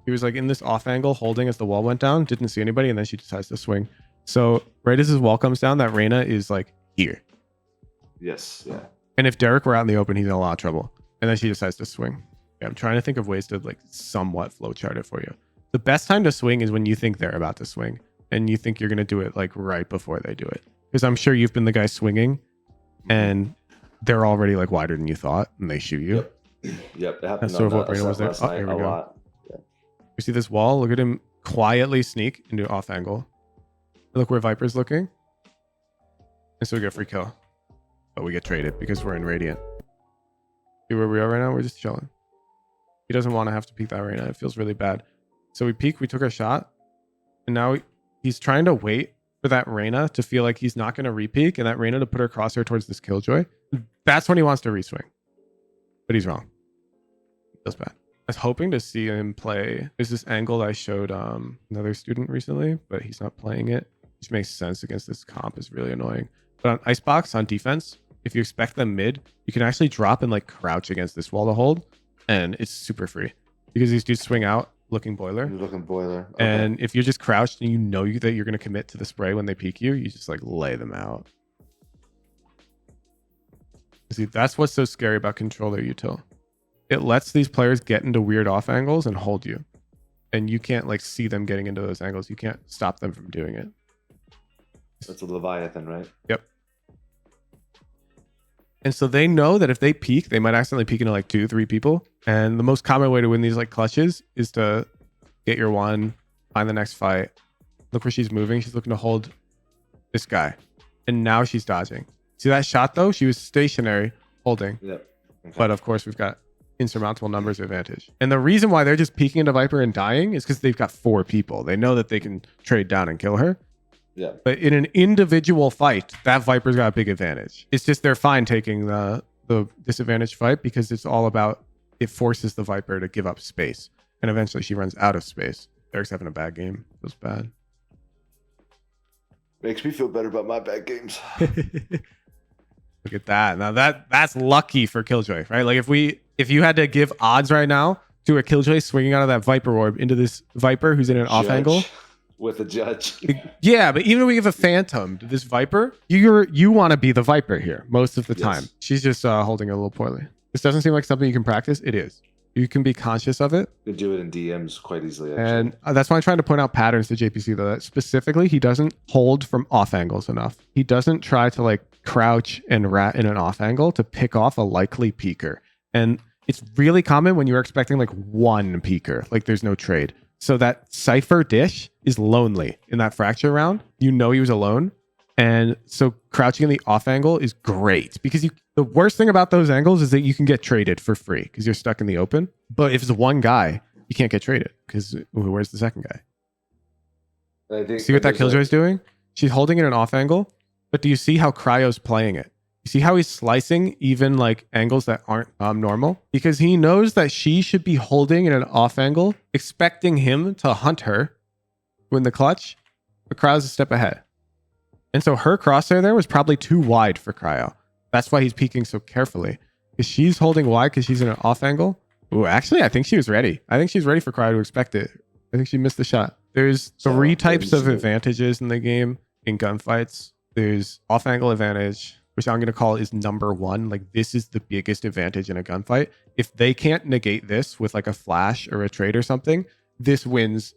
[SPEAKER 1] He was like in this off angle holding as the wall went down. Didn't see anybody, and then she decides to swing. So right as his wall comes down, that Reyna is like here.
[SPEAKER 2] Yes, yeah.
[SPEAKER 1] And if Derek were out in the open, he's in a lot of trouble. And then she decides to swing. Yeah, I'm trying to think of ways to like somewhat flowchart it for you. The best time to swing is when you think they're about to swing and you think you're going to do it like right before they do it. Because I'm sure you've been the guy swinging and they're already like wider than you thought and they shoot you.
[SPEAKER 2] Yep, it happened.
[SPEAKER 1] That's sort of what Reyna was there. Oh, here we go.
[SPEAKER 2] Lot. Yeah.
[SPEAKER 1] You see this wall? Look at him quietly sneak into off angle. Look where Viper's looking. And so we get free kill. But we get traded because we're in Radiant. See where we are right now? We're just chilling. He doesn't want to have to peek that Reyna. It feels really bad. So we peek, we took a shot. And now he's trying to wait for that Reyna to feel like he's not going to re-peek and that Reyna to put her crosshair towards this Killjoy. That's when he wants to re-swing. But he's wrong. Feels bad. I was hoping to see him play. There's this angle I showed another student recently, but he's not playing it, which makes sense against this comp. Is really annoying. But on Icebox, on defense, if you expect them mid, you can actually drop and like crouch against this wall to hold, and it's super free because these dudes swing out looking boiler.
[SPEAKER 2] You're looking boiler. Okay.
[SPEAKER 1] And if you're just crouched and you know that you're going to commit to the spray when they peek you, you just like lay them out. See, that's what's so scary about controller util. It lets these players get into weird off angles and hold you. And you can't like see them getting into those angles. You can't stop them from doing it.
[SPEAKER 2] That's a Leviathan, right?
[SPEAKER 1] Yep. And so they know that if they peek, they might accidentally peek into like 2-3 people. And the most common way to win these like clutches is to get your one, find the next fight. Look where she's moving. She's looking to hold this guy. And now she's dodging. See that shot though? She was stationary, holding.
[SPEAKER 2] Yep. Okay.
[SPEAKER 1] But of course, we've got insurmountable numbers advantage. And the reason why they're just peeking into Viper and dying is because they've got 4 people. They know that they can trade down and kill her.
[SPEAKER 2] Yeah.
[SPEAKER 1] But in an individual fight, that Viper's got a big advantage. It's just they're fine taking the disadvantaged fight because it's all about it forces the Viper to give up space. And eventually she runs out of space. Eric's having a bad game. Feels bad.
[SPEAKER 2] Makes me feel better about my bad games.
[SPEAKER 1] Look at that. Now that's lucky for Killjoy, right? Like if you had to give odds right now to a Killjoy swinging out of that Viper orb into this Viper who's in an off angle.
[SPEAKER 2] With a judge.
[SPEAKER 1] Yeah, but even if we give a Phantom to this Viper, you want to be the Viper here most of the time.
[SPEAKER 2] Yes.
[SPEAKER 1] She's just holding it a little poorly. This doesn't seem like something you can practice. It is. You can be conscious of it.
[SPEAKER 2] You can do it in DMs quite easily, actually.
[SPEAKER 1] And that's why I'm trying to point out patterns to JPC, though. That specifically, he doesn't hold from off angles enough. He doesn't try to like crouch and rat in an off angle to pick off a likely peeker. And it's really common when you're expecting like one peeker, like there's no trade. So that Cypher dish is lonely in that fracture round. You know he was alone. And so crouching in the off angle is great because the worst thing about those angles is that you can get traded for free because you're stuck in the open. But if it's one guy, you can't get traded because where's the second guy? See what that Killjoy's doing? She's holding it in an off angle, but do you see how Cryo's playing it? You see how he's slicing even like angles that aren't normal? Because he knows that she should be holding in an off angle, expecting him to hunt her when the clutch, but Cryo's a step ahead. And so her crosshair there was probably too wide for Cryo. That's why he's peeking so carefully. Because she's holding wide because she's in an off angle. Ooh, actually, I think she was ready. I think she's ready for Cryo to expect it. I think she missed the shot. There's 3 types of advantages in the game in gunfights. There's off angle advantage, which I'm going to call is number 1. Like this is the biggest advantage in a gunfight. If they can't negate this with like a flash or a trade or something, this wins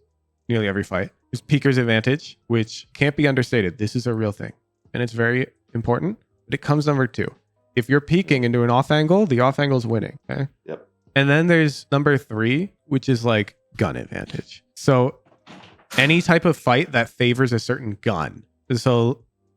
[SPEAKER 1] nearly every fight. There's peeker's advantage, which can't be understated. This is a real thing. And it's very important. But it comes number 2. If you're peeking into an off angle, the off angle is winning. Okay.
[SPEAKER 2] Yep.
[SPEAKER 1] And then there's number 3, which is like gun advantage. So any type of fight that favors a certain gun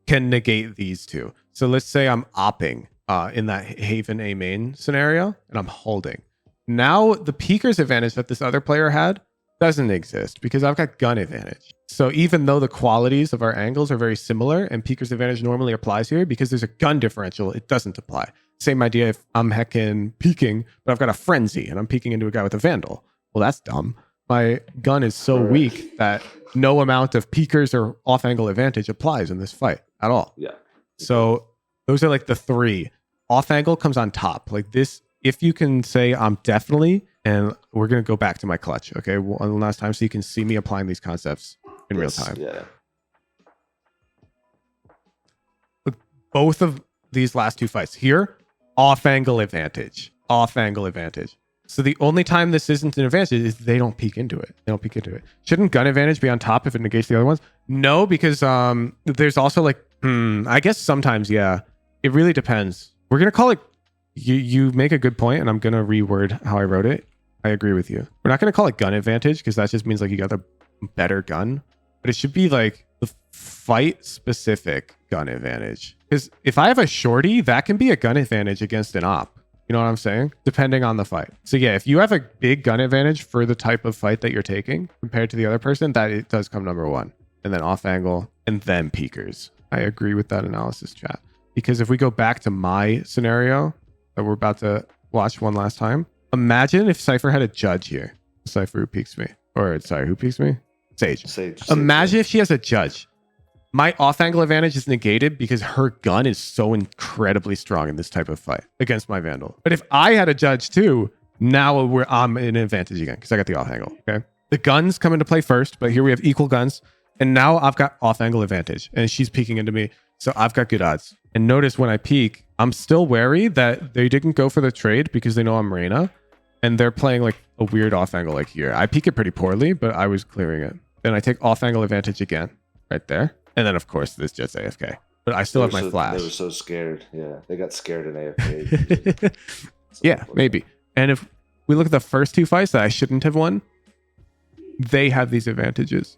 [SPEAKER 1] can negate these 2. So let's say I'm opping in that Haven A main scenario and I'm holding. Now the peeker's advantage that this other player had doesn't exist because I've got gun advantage. So even though the qualities of our angles are very similar and peeker's advantage normally applies here, because there's a gun differential, it doesn't apply. Same idea if I'm heckin' peeking, but I've got a frenzy and I'm peeking into a guy with a vandal. Well, that's dumb. My gun is so weak that no amount of peekers or off angle advantage applies in this fight at all.
[SPEAKER 2] Yeah.
[SPEAKER 1] So those are like the 3. Off angle comes on top. Like this, if you can say I'm definitely, and we're going to go back to my clutch, okay, one last time so you can see me applying these concepts in real time.
[SPEAKER 2] Yeah.
[SPEAKER 1] Look, both of these last 2 fights here, off angle advantage. So the only time this isn't an advantage is they don't peek into it. Shouldn't gun advantage be on top if it negates the other ones? No, because there's also like, I guess sometimes, yeah. It really depends. We're going to call it, you make a good point, and I'm going to reword how I wrote it. I agree with you. We're not going to call it gun advantage because that just means like you got the better gun. But it should be like the fight specific gun advantage. Because if I have a shorty, that can be a gun advantage against an op. You know what I'm saying? Depending on the fight. So yeah, if you have a big gun advantage for the type of fight that you're taking compared to the other person, that it does come number 1. And then off angle and then peekers. I agree with that analysis, chat. Because if we go back to my scenario that we're about to watch one last time, imagine if Cypher had a judge here. Cypher who peeks me. Or sorry, who peeks me? Sage. Imagine if she has a judge. My off angle advantage is negated because her gun is so incredibly strong in this type of fight against my Vandal. But if I had a judge too, now I'm in an advantage again because I got the off angle. Okay. The guns come into play first, but here we have equal guns. And now I've got off angle advantage and she's peeking into me. So I've got good odds. And notice when I peek, I'm still wary that they didn't go for the trade because they know I'm Reyna. And they're playing like a weird off angle like here. I peek it pretty poorly, but I was clearing it. Then I take off angle advantage again, right there. And then of course this Jett's AFK. But I still have my flash.
[SPEAKER 2] They were so scared. Yeah, they got scared in AFK.
[SPEAKER 1] Yeah, maybe. And if we look at the first two fights that I shouldn't have won, they have these advantages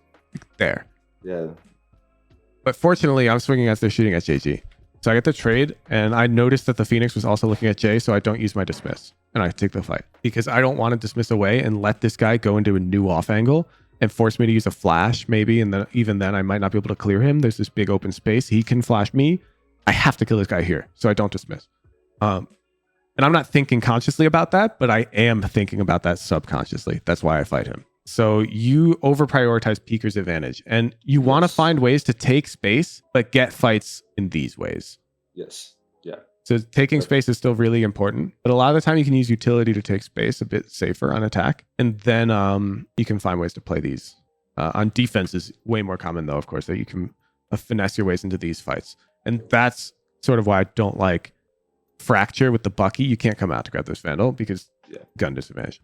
[SPEAKER 1] there.
[SPEAKER 2] Yeah.
[SPEAKER 1] But fortunately, I'm swinging as they're shooting at JG. So I get the trade, and I noticed that the Phoenix was also looking at J, so I don't use my dismiss. And I take the fight. Because I don't want to dismiss away and let this guy go into a new off angle and force me to use a flash, maybe. And then even then, I might not be able to clear him. There's this big open space. He can flash me. I have to kill this guy here, so I don't dismiss. And I'm not thinking consciously about that, but I am thinking about that subconsciously. That's why I fight him. So you over prioritize Peeker's advantage, and you want to find ways to take space, but get fights in these ways.
[SPEAKER 2] Yes. Yeah.
[SPEAKER 1] So taking space is still really important, but a lot of the time you can use utility to take space a bit safer on attack. And then you can find ways to play these. On defense is way more common though, of course, that you can finesse your ways into these fights. And that's sort of why I don't like Fracture with the Bucky. You can't come out to grab this Vandal because gun disadvantage.